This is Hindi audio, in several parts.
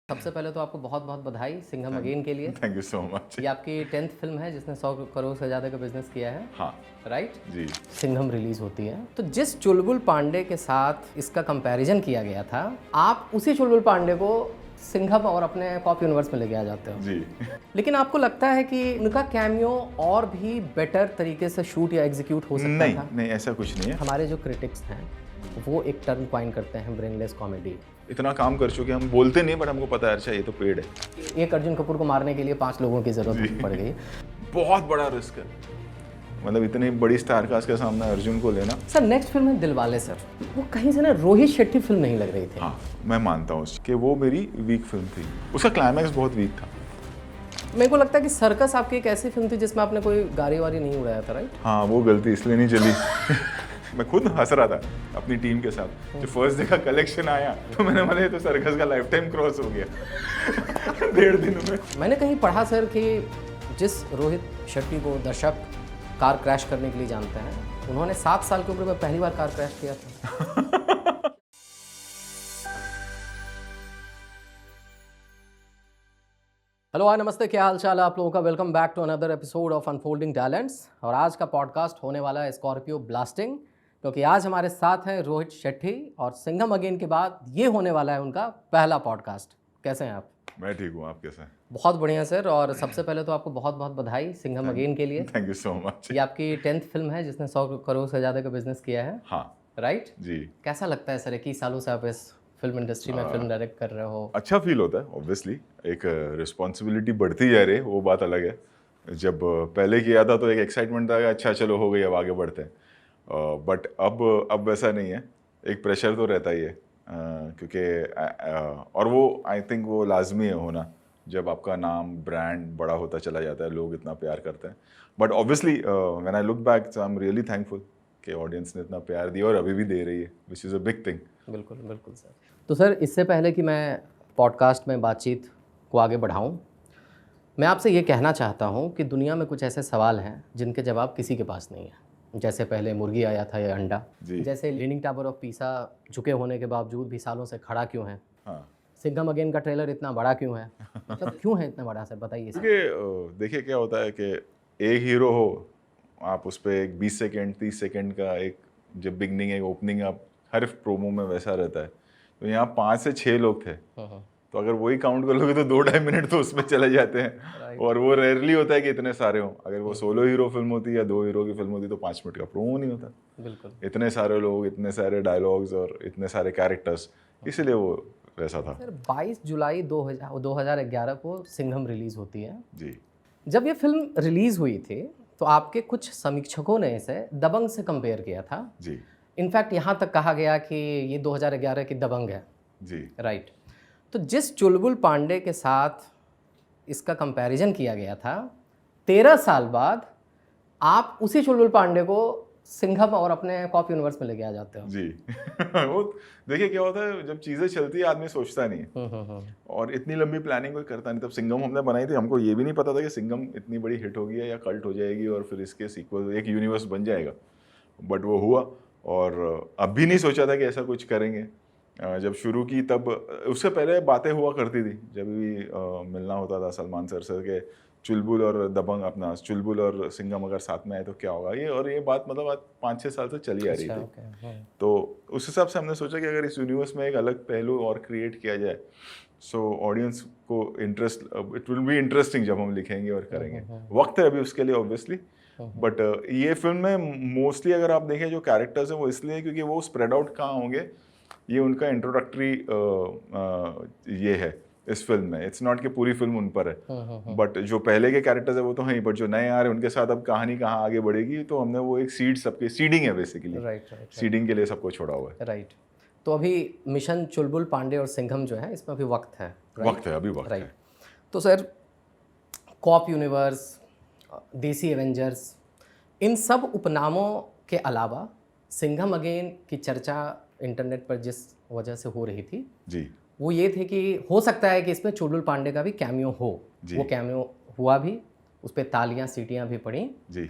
सबसे पहले तो आपको बहुत बहुत बधाई सिंघम अगेन के लिए। Thank you so much. ये आपकी 10th फिल्म है जिसने 100 करोड़ से ज़्यादा का बिजनेस किया है। हाँ राइट जी। सिंघम रिलीज होती है तो जिस चुलबुल पांडे के साथ इसका कंपैरिजन किया गया था, आप उसी चुलबुल पांडे को सिंघम और अपने कॉप यूनिवर्स में लेके आ जाते हो जी लेकिन आपको लगता है कि उनका कैमियो और भी बेटर तरीके से शूट या एग्जीक्यूट हो सकता नहीं था? नहीं ऐसा कुछ नहीं है। हमारे जो क्रिटिक्स हैं वो एक टर्म कॉइन करते हैं ब्रेनलेस कॉमेडी। इतना काम कर चुके हम बोलते नहीं, बट हमको पता है अच्छा ये तो पेड़ है। एक अर्जुन कपूर को मारने के लिए 5 लोगों की जरूरत पड़ गई। बहुत बड़ा रिस्क है, मतलब इतनी बड़ी स्टार कास्ट के सामने अर्जुन को लेना। सर नेक्स्ट फिल्म है दिलवाले सर, वो कहीं से ना रोहित शेट्टी फिल्म नहीं लग रही थी। हाँ मैं मानता हूँ कि वो मेरी वीक फिल्म थी, उसका क्लाइमैक्स बहुत वीक था। मेरे को लगता है कि सर्कस आपकी एक ऐसी फिल्म थी जिसमें आपने कोई गाड़ी वारी नहीं उड़ाया था, राइट? हाँ वो गलती इसलिए नहीं चली। मैं खुद हंस रहा था अपनी टीम के साथ जो फर्स्ट डे का कलेक्शन आया, तो मैंने बोला ये तो सर्कस का लाइफ टाइम क्रॉस हो गया। 1.5 दिन में। मैंने कहीं पढ़ा सर कि जिस रोहित शेट्टी को दर्शक कार क्रैश करने के लिए जानते हैं, उन्होंने 7 साल की उम्र में पहली बार कार क्रैश किया था। हेलो हाय नमस्ते, क्या हाल चाल है आप लोगों का। Welcome back to another episode of unfolding talents. और आज का पॉडकास्ट होने वाला है स्कॉर्पियो ब्लास्टिंग, क्योंकि आज हमारे साथ हैं रोहित शेट्टी और सिंघम अगेन के बाद ये होने वाला है उनका पहला पॉडकास्ट। कैसे हैं आप? मैं ठीक हूँ, आप कैसे हैं? बहुत बढ़िया सर। और सबसे पहले तो आपको बहुत बहुत बधाई सिंघम अगेन के लिए। Thank you so much. ये आपकी 10th फिल्म है जिसने 100 करोड़ से ज़्यादा का बिजनेस किया है। हाँ राइट जी। कैसा लगता है सर, 21 सालों से आप इस फिल्म इंडस्ट्री में फिल्म डायरेक्ट कर रहे हो? अच्छा फील होता है ऑब्वियसली, एक रिस्पॉन्सिबिलिटी बढ़ती जा रही है, वो बात अलग है। जब पहले किया था तो एक एक्साइटमेंट था कि अच्छा चलो हो गई अब आगे बढ़ते हैं, बट अब वैसा नहीं है। एक प्रेशर तो रहता ही है, क्योंकि और वो आई थिंक वो लाजमी है होना, जब आपका नाम ब्रांड बड़ा होता चला जाता है, लोग इतना प्यार करते हैं। But obviously when I look back I am really thankful कि ऑडियंस ने इतना प्यार दिया और अभी भी दे रही है, which is a big thing. बिल्कुल बिल्कुल सर। तो सर इससे पहले कि मैं पॉडकास्ट में बातचीत को आगे बढ़ाऊं, मैं आपसे ये कहना चाहता हूं कि दुनिया में कुछ ऐसे सवाल हैं जिनके जवाब किसी के पास नहीं है। जैसे पहले मुर्गी आया था या अंडा, जैसे लीनिंग टावर ऑफ पीसा झुके होने के बावजूद भी सालों से खड़ा क्यों है, हाँ सिंघम अगेन का ट्रेलर इतना बड़ा क्यों है, मतलब क्यों है इतना बड़ा सर, बताइए सर। क्योंकि देखिए क्या होता है कि एक हीरो हो, आप उस पर एक 20 सेकेंड 30 सेकेंड का एक जब बिगनिंग एक ओपनिंग आप हर प्रोमो में वैसा रहता है, तो यहाँ 5 से 6 लोग थे, तो अगर वही काउंट कर लोगे तो 2-2.5 मिनट तो उसमें चले जाते हैं। और वो रेयरली होता है कि इतने सारे हों। अगर वो सोलो हीरो फिल्म होती या 2 हीरो की फिल्म होती तो 5 मिनट का प्रोमो नहीं होता। बिल्कुल इतने सारे लोग, इतने सारे डायलॉग्स और इतने सारे कैरेक्टर्स, इसीलिए वो वैसा था। सर 22 जुलाई 2011 को सिंघम रिलीज़ होती है। जी जब ये फिल्म रिलीज़ हुई थी तो आपके कुछ समीक्षकों ने इसे दबंग से कंपेयर किया था। जी इनफैक्ट यहाँ तक कहा गया कि ये 2011 की दबंग है। जी राइट तो जिस चुलबुल पांडे के साथ इसका कंपैरिजन किया गया था, 13 साल बाद आप उसी चुलबुल पांडे को सिंघम और अपने कॉप यूनिवर्स में लेके आ जाते हो। जी। वो देखिए क्या होता है, जब चीज़ें चलती है आदमी सोचता नहीं है, और इतनी लंबी प्लानिंग कोई करता नहीं। तब सिंघम हमने बनाई थी, हमको ये भी नहीं पता था कि सिंघम इतनी बड़ी हिट होगी या कल्ट हो जाएगी और फिर इसके सीक्वल एक यूनिवर्स बन जाएगा, बट वो हुआ। और अब भी नहीं सोचा था कि ऐसा कुछ करेंगे। जब शुरू की तब उससे पहले बातें हुआ करती थी, जब भी मिलना होता था सलमान सर से कि चुलबुल और दबंग, अपना चुलबुल और सिंघम अगर साथ में आए तो क्या होगा, ये बात मतलब आज 5-6 साल से चली आ रही थी। तो उस हिसाब से हमने सोचा कि अगर इस यूनिवर्स में एक अलग पहलू और क्रिएट किया जाए, सो ऑडियंस को interest, it will be interesting जब हम लिखेंगे और करेंगे। वक्त है अभी उसके लिए ऑब्वियसली, बट ये फिल्म में मोस्टली अगर आप देखें जो कैरेक्टर्स हैं वो इसलिए क्योंकि वो स्प्रेड आउट कहाँ होंगे, ये उनका इंट्रोडक्टरी ये है इस फिल्म में। इट्स नॉट कि पूरी फिल्म उन पर है, बट जो पहले के कैरेक्टर्स है वो तो हैं, बट जो नए आ रहे हैं उनके साथ अब कहानी कहाँ आगे बढ़ेगी, तो हमने वो एक सीड, सबके सीडिंग है बेसिकली। राइट सीडिंग के लिए सबको छोड़ा हुआ है। राइट तो अभी मिशन चुलबुल पांडे और सिंघम जो है इसमें अभी वक्त है। वक्त है, अभी वक्त है। तो सर कॉप यूनिवर्स, देसी एवेंजर्स, इन सब उपनामों के अलावा सिंघम अगेन की चर्चा इंटरनेट पर जिस वजह से हो रही थी जी, वो ये थे कि हो सकता है कि इसमें चुलबुल पांडे का भी कैमियो हो। वो कैमियो हुआ भी, उस पर तालियां सीटियां भी पड़ी जी।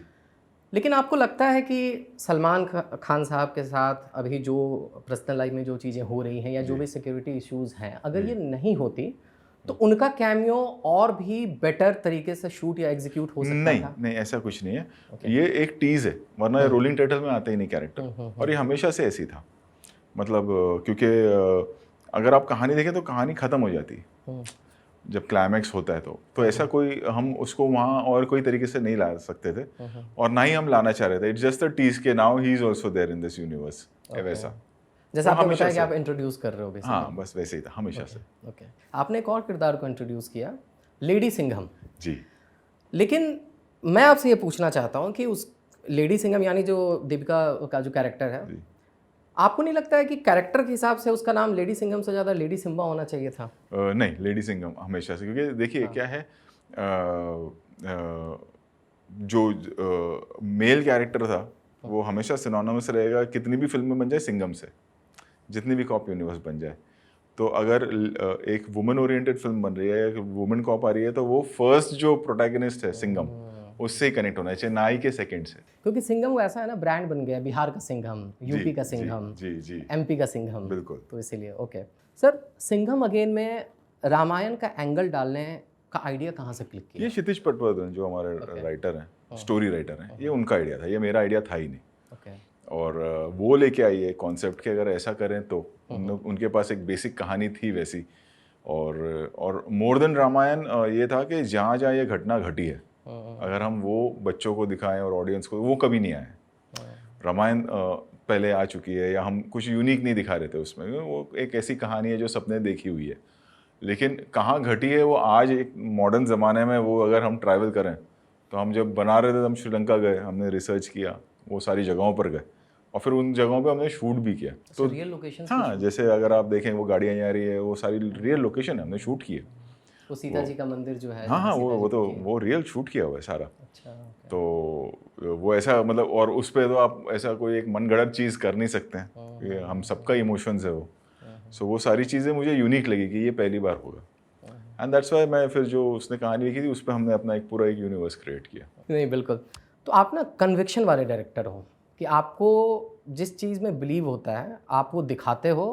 लेकिन आपको लगता है कि सलमान खान साहब के साथ अभी जो पर्सनल लाइफ में जो चीज़ें हो रही हैं या जो भी सिक्योरिटी इश्यूज़ हैं, अगर ये नहीं होती तो उनका कैमियो और भी बेटर तरीके से शूट या एग्जीक्यूट हो सकता नहीं था? नहीं, ऐसा कुछ नहीं है। ये एक टीज है, वरना ये रोलिंग टाइटल में आते ही नहीं कैरेक्टर। और ये हमेशा से ऐसी था, मतलब क्योंकि अगर आप कहानी देखें तो कहानी खत्म हो जाती है जब क्लाइमैक्स होता है। तो ऐसा कोई हम उसको वहाँ और कोई तरीके से नहीं ला सकते थे, और ना ही हम लाना चाह रहे थे। इट्स जस्ट अ टीज के now he is also there in this universe, वैसा। जैसे आपने बताया कि आप इंट्रोड्यूस कर रहे हो बेसिकली। हाँ, बस वैसे ही था हमेशा से। ओके, आपने एक और किरदार को इंट्रोड्यूस किया, लेडी सिंघम जी। लेकिन मैं आपसे ये पूछना चाहता हूँ कि उस लेडी सिंघम यानी जो दीपिका का जो कैरेक्टर है, आपको नहीं लगता है कि कैरेक्टर के हिसाब से उसका नाम लेडी सिंघम से ज़्यादा लेडी सिम्बा होना चाहिए था? नहीं, लेडी सिंघम हमेशा से, क्योंकि देखिए क्या है, जो मेल कैरेक्टर था वो हमेशा सिनोनिमस रहेगा, कितनी भी फिल्में बन जाए सिंघम से, जितनी भी कॉप यूनिवर्स बन जाए। तो अगर एक वुमेन ओरिएंटेड फिल्म बन रही है या वुमेन कॉप आ रही है, तो वो फर्स्ट जो प्रोटैगनिस्ट है सिंघम, उससे ही कनेक्ट होना चाहिए, ना ही के सेकंड से। क्योंकि सिंघम वो ऐसा है ना, ब्रांड बन गया, बिहार का सिंघम, यूपी का सिंघम, जी जी, एमपी का सिंघम, बिल्कुल। तो इसीलिए। ओके सर, सिंघम अगेन में रामायण का एंगल डालने का आइडिया कहाँ से क्लिक किया? ये क्षितिज पटवर्धन जो हमारे राइटर हैं, स्टोरी राइटर हैं, ये उनका आइडिया था, ये मेरा आइडिया था ही नहीं। और वो लेके आई है कॉन्सेप्ट कि अगर ऐसा करें तो उनके पास एक बेसिक कहानी थी वैसी। और मोर देन रामायण ये था कि जहाँ जहाँ ये घटना घटी है, अगर हम वो बच्चों को दिखाएं और ऑडियंस को, वो कभी नहीं आए। रामायण पहले आ चुकी है, या हम कुछ यूनिक नहीं दिखा रहे थे उसमें, वो एक ऐसी कहानी है जो सबने देखी हुई है, लेकिन कहाँ घटी है वो आज एक मॉडर्न ज़माने में। वो अगर हम ट्रैवल करें, तो हम जब बना रहे थे तो हम श्रीलंका गए, हमने रिसर्च किया, वो सारी जगहों पर गए, और फिर उन जगहों पे हमने शूट भी किया। तो रियल लोकेशन, हाँ, जैसे अगर आप देखें वो गाड़ियाँ जा रही है, वो सारी रियल लोकेशन है, हमने शूट की है। वो सीता जी का मंदिर जो है, हाँ, वो रियल शूट किया हुआ है सारा। अच्छा, तो वो ऐसा, मतलब, और उस पर तो आप ऐसा कोई एक मनगढ़ंत चीज़ कर नहीं सकते हैं, ये हम सबका इमोशंस है वो। सो वो सारी चीज़ें मुझे यूनिक लगी कि ये पहली बार होगा, एंड दैट्स वाई मैं फिर जो उसने कहानी लिखी थी उस पर हमने अपना एक पूरा एक यूनिवर्स क्रिएट किया। नहीं, बिल्कुल। तो आप ना कन्विक्शन वाले डायरेक्टर हो कि आपको जिस चीज़ में बिलीव होता है आप वो दिखाते हो,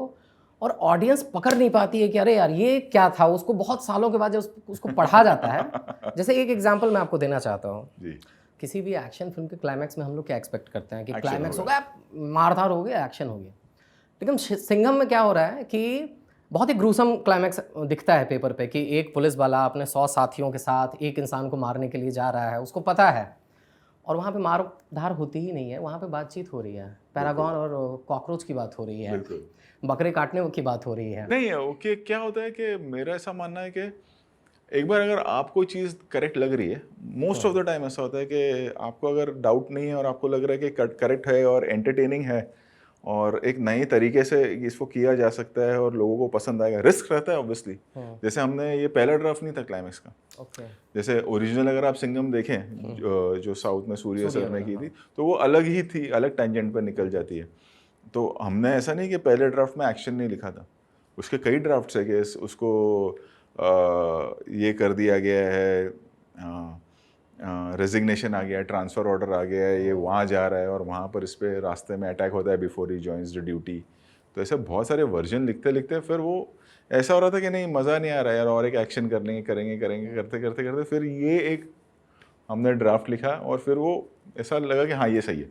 और ऑडियंस पकड़ नहीं पाती है कि अरे यार ये क्या था, उसको बहुत सालों के बाद जब उसको पढ़ा जाता है। जैसे एक एग्जांपल मैं आपको देना चाहता हूँ जी। किसी भी एक्शन फिल्म के क्लाइमैक्स में हम लोग क्या एक्सपेक्ट करते हैं कि क्लाइमैक्स हो गया, मारधार हो गया, एक्शन हो गया, लेकिन सिंघम में क्या हो रहा है कि बहुत ही ग्रूसम क्लाइमैक्स दिखता है पेपर पे कि एक पुलिस वाला अपने 100 साथियों के साथ एक इंसान को मारने के लिए जा रहा है, उसको पता है, और वहाँ पे मारधार होती ही नहीं है, वहाँ पे बातचीत हो रही है, पैरागॉन और कॉकरोच की बात हो रही है, बकरे काटने की बात हो रही है। नहीं, ओके, क्या होता है कि मेरा ऐसा मानना है कि एक बार अगर आपको चीज़ करेक्ट लग रही है, मोस्ट ऑफ द टाइम ऐसा होता है कि आपको अगर डाउट नहीं है और आपको लग रहा है कि करेक्ट है और एंटरटेनिंग है और एक नए तरीके से इसको किया जा सकता है और लोगों को पसंद आएगा, रिस्क रहता है ऑब्वियसली। जैसे हमने ये पहला ड्राफ्ट नहीं था क्लाइमैक्स का। जैसे ओरिजिनल अगर आप सिंघम देखें जो साउथ में सूर्य सर ने की थी, तो वो अलग ही थी, अलग टेंजेंट पर निकल जाती है। तो हमने ऐसा नहीं कि पहले ड्राफ्ट में एक्शन नहीं लिखा था, उसके कई ड्राफ्ट्स है कि उसको ये कर दिया गया है, रेजिग्नेशन आ गया, ट्रांसफ़र ऑर्डर आ गया है, ये वहाँ जा रहा है और वहाँ पर इस पर रास्ते में अटैक होता है before he joins the duty. तो ऐसे बहुत सारे वर्जन लिखते लिखते फिर वो ऐसा हो रहा था कि नहीं, मज़ा नहीं आ रहा यार, और एक एक्शन कर लेंगे, करेंगे करते करते करते फिर ये एक हमने ड्राफ्ट लिखा और फिर वो ऐसा लगा कि हाँ ये सही है,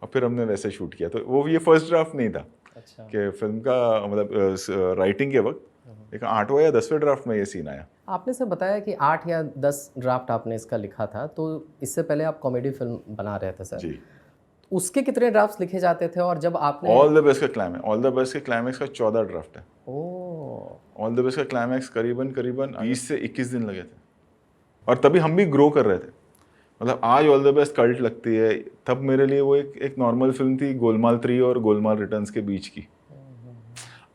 और फिर हमने वैसे शूट किया। तो वो ये फर्स्ट ड्राफ्ट नहीं था। अच्छा। कि फिल्म का मतलब राइटिंग के वक्त एक 8वें या 10वें ड्राफ्ट में ये सीन आया। आपने सर बताया कि 8 या 10 ड्राफ्ट आपने इसका लिखा था, तो इससे पहले आप कॉमेडी फिल्म बना रहे थे सर जी, उसके कितने ड्राफ्ट्स लिखे जाते थे? और जब आपने ऑल द बेस्ट का क्लाइमैक्स, ऑल द बेस्ट के क्लाइमैक्स का 14 ड्राफ्ट है। ओह, ऑल द बेस्ट का क्लाइमैक्स करीबन 20 से 21 दिन लगे थे, और तभी हम भी ग्रो कर रहे थे। मतलब आज ऑल द बेस्ट कल्ट लगती है, तब मेरे लिए वो एक नॉर्मल फिल्म थी, गोलमाल 3 और गोलमाल रिटर्न्स के बीच की।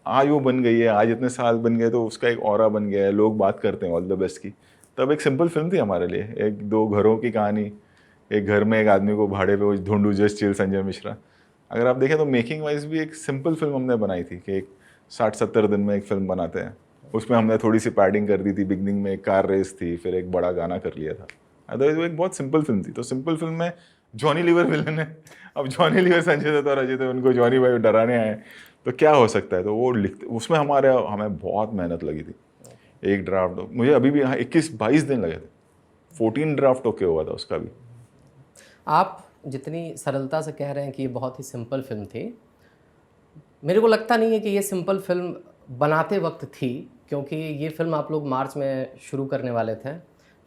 आज वो बन गई है, आज इतने साल बन गए तो उसका एक ऑरा बन गया है, लोग बात करते हैं ऑल द बेस्ट की। तब एक सिंपल फिल्म थी हमारे लिए, एक दो घरों की कहानी, एक घर में एक आदमी को भाड़े पे ढूंढू जस्ट चिल संजय मिश्रा। अगर आप देखें तो मेकिंग वाइज भी एक सिंपल फिल्म हमने बनाई थी कि एक 60-70 दिन में एक फिल्म बनाते हैं। उसमें हमने थोड़ी सी पैडिंग कर दी थी, बिगनिंग में एक कार रेस थी, फिर एक बड़ा गाना कर लिया था। अदरवाइज वो एक बहुत सिंपल फिल्म थी। तो सिंपल फिल्म में जॉनी लीवर विलन है, अब जॉनी लीवर संजय दत्त और अजय देवगन उनको जॉनी भाई डराने आए, तो क्या हो सकता है। तो वो लिखते, उसमें हमें बहुत मेहनत लगी थी। एक ड्राफ्ट मुझे अभी भी, हाँ 21-22 दिन लगे थे, 14 ड्राफ्ट ओके हुआ था उसका भी। आप जितनी सरलता से कह रहे हैं कि ये बहुत ही सिंपल फिल्म थी, मेरे को लगता नहीं है कि ये सिंपल फिल्म बनाते वक्त थी, क्योंकि ये फिल्म आप लोग मार्च में शुरू करने वाले थे,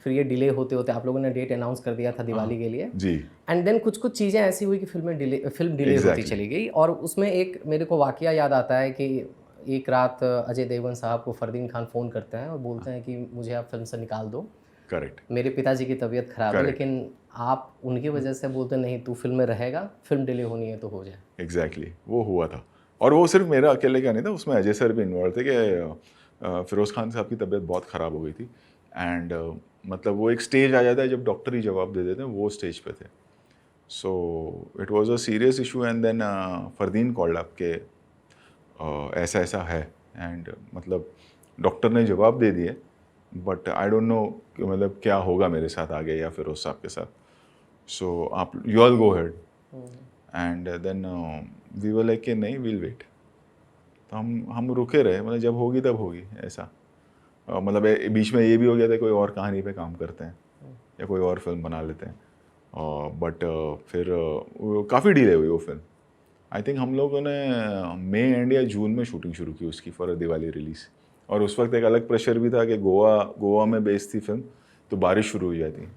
फिर ये डिले होते होते आप लोगों ने डेट अनाउंस कर दिया था दिवाली के लिए, जी एंड देन कुछ कुछ चीज़ें ऐसी हुई कि फिल्म डिले होती चली गई। और उसमें एक मेरे को वाकया याद आता है कि एक रात अजय देवगन साहब को फरदीन खान फ़ोन करते हैं और बोलते हैं कि मुझे आप फिल्म से निकाल दो, करेक्ट मेरे पिताजी की तबीयत ख़राब है, लेकिन आप उनकी वजह से बोलते नहीं तू फिल्म में रहेगा, फिल्म डिले होनी है तो हो जाए। एग्जैक्टली वो हुआ था। और वो सिर्फ मेरा अकेले का नहीं था, उसमें अजय सर भी इन्वॉल्व थे कि फिरोज़ खान साहब की तबीयत बहुत ख़राब हो गई थी, एंड मतलब वो एक स्टेज आ जाता है जब डॉक्टर ही जवाब दे देते हैं, वो स्टेज पे थे। So it was a serious issue, and then Fardeen called up के ऐसा ऐसा है, एंड मतलब डॉक्टर ने जवाब दे दिए, बट आई डोंट नो कि मतलब क्या होगा मेरे साथ आगे या फिरोज़ साहब के साथ। सो आप you all go head, and then we were like कि नहीं वील वेट। तो हम रुके रहे, मतलब जब होगी तब होगी ऐसा। मतलब बीच में ये भी हो गया था कोई और कहानी पे काम करते हैं या कोई और फिल्म बना लेते हैं, बट फिर काफ़ी डिले हुई वो फिल्म। आई थिंक हम लोगों ने मई एंड या जून में शूटिंग शुरू की उसकी फॉर दिवाली रिलीज़, और उस वक्त एक अलग प्रेशर भी था कि गोवा में बेस्ड थी फिल्म, तो बारिश शुरू हो जाती।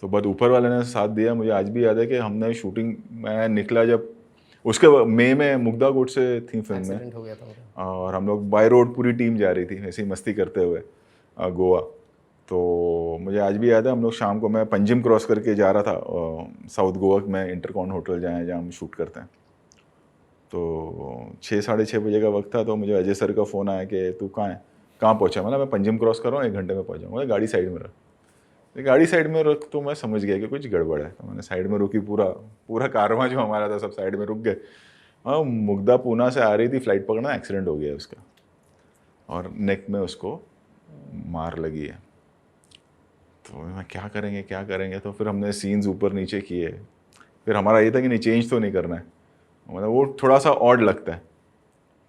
तो बट ऊपर वाले ने साथ दिया। मुझे आज भी याद है कि हमने शूटिंग, मैं निकला जब उसके मई में मुग्धा गोडसे थी फिल्म में, एक्सीडेंट हो गया था उनका। और हम लोग बाय रोड पूरी टीम जा रही थी ऐसे ही मस्ती करते हुए गोवा। तो मुझे आज भी याद है हम लोग शाम को, मैं पंजिम क्रॉस करके जा रहा था साउथ गोवा में, इंटरकॉन होटल जाए जहाँ हम शूट करते हैं। तो 6-6:30 बजे का वक्त था, तो मुझे अजय सर का फ़ोन आया कि तू कहाँ है, कहाँ पहुँचा। मतलब मैं पंजिम क्रॉस कर रहा हूँ, 1 घंटे में पहुँच जाऊँगा, गाड़ी साइड में रख। गाड़ी साइड में रख, तो मैं समझ गया कि कुछ गड़बड़ है। तो मैंने साइड में रुकी, पूरा कारवां जो हमारा था सब साइड में रुक गए। हाँ, मुग्धा पूना से आ रही थी फ्लाइट पकड़ना, एक्सीडेंट हो गया उसका, और नेक में उसको मार लगी है। तो मैं क्या करेंगे, तो फिर हमने सीन्स ऊपर नीचे किए। फिर हमारा ये था कि नहीं चेंज तो नहीं करना है, मतलब वो थोड़ा सा ऑड लगता है।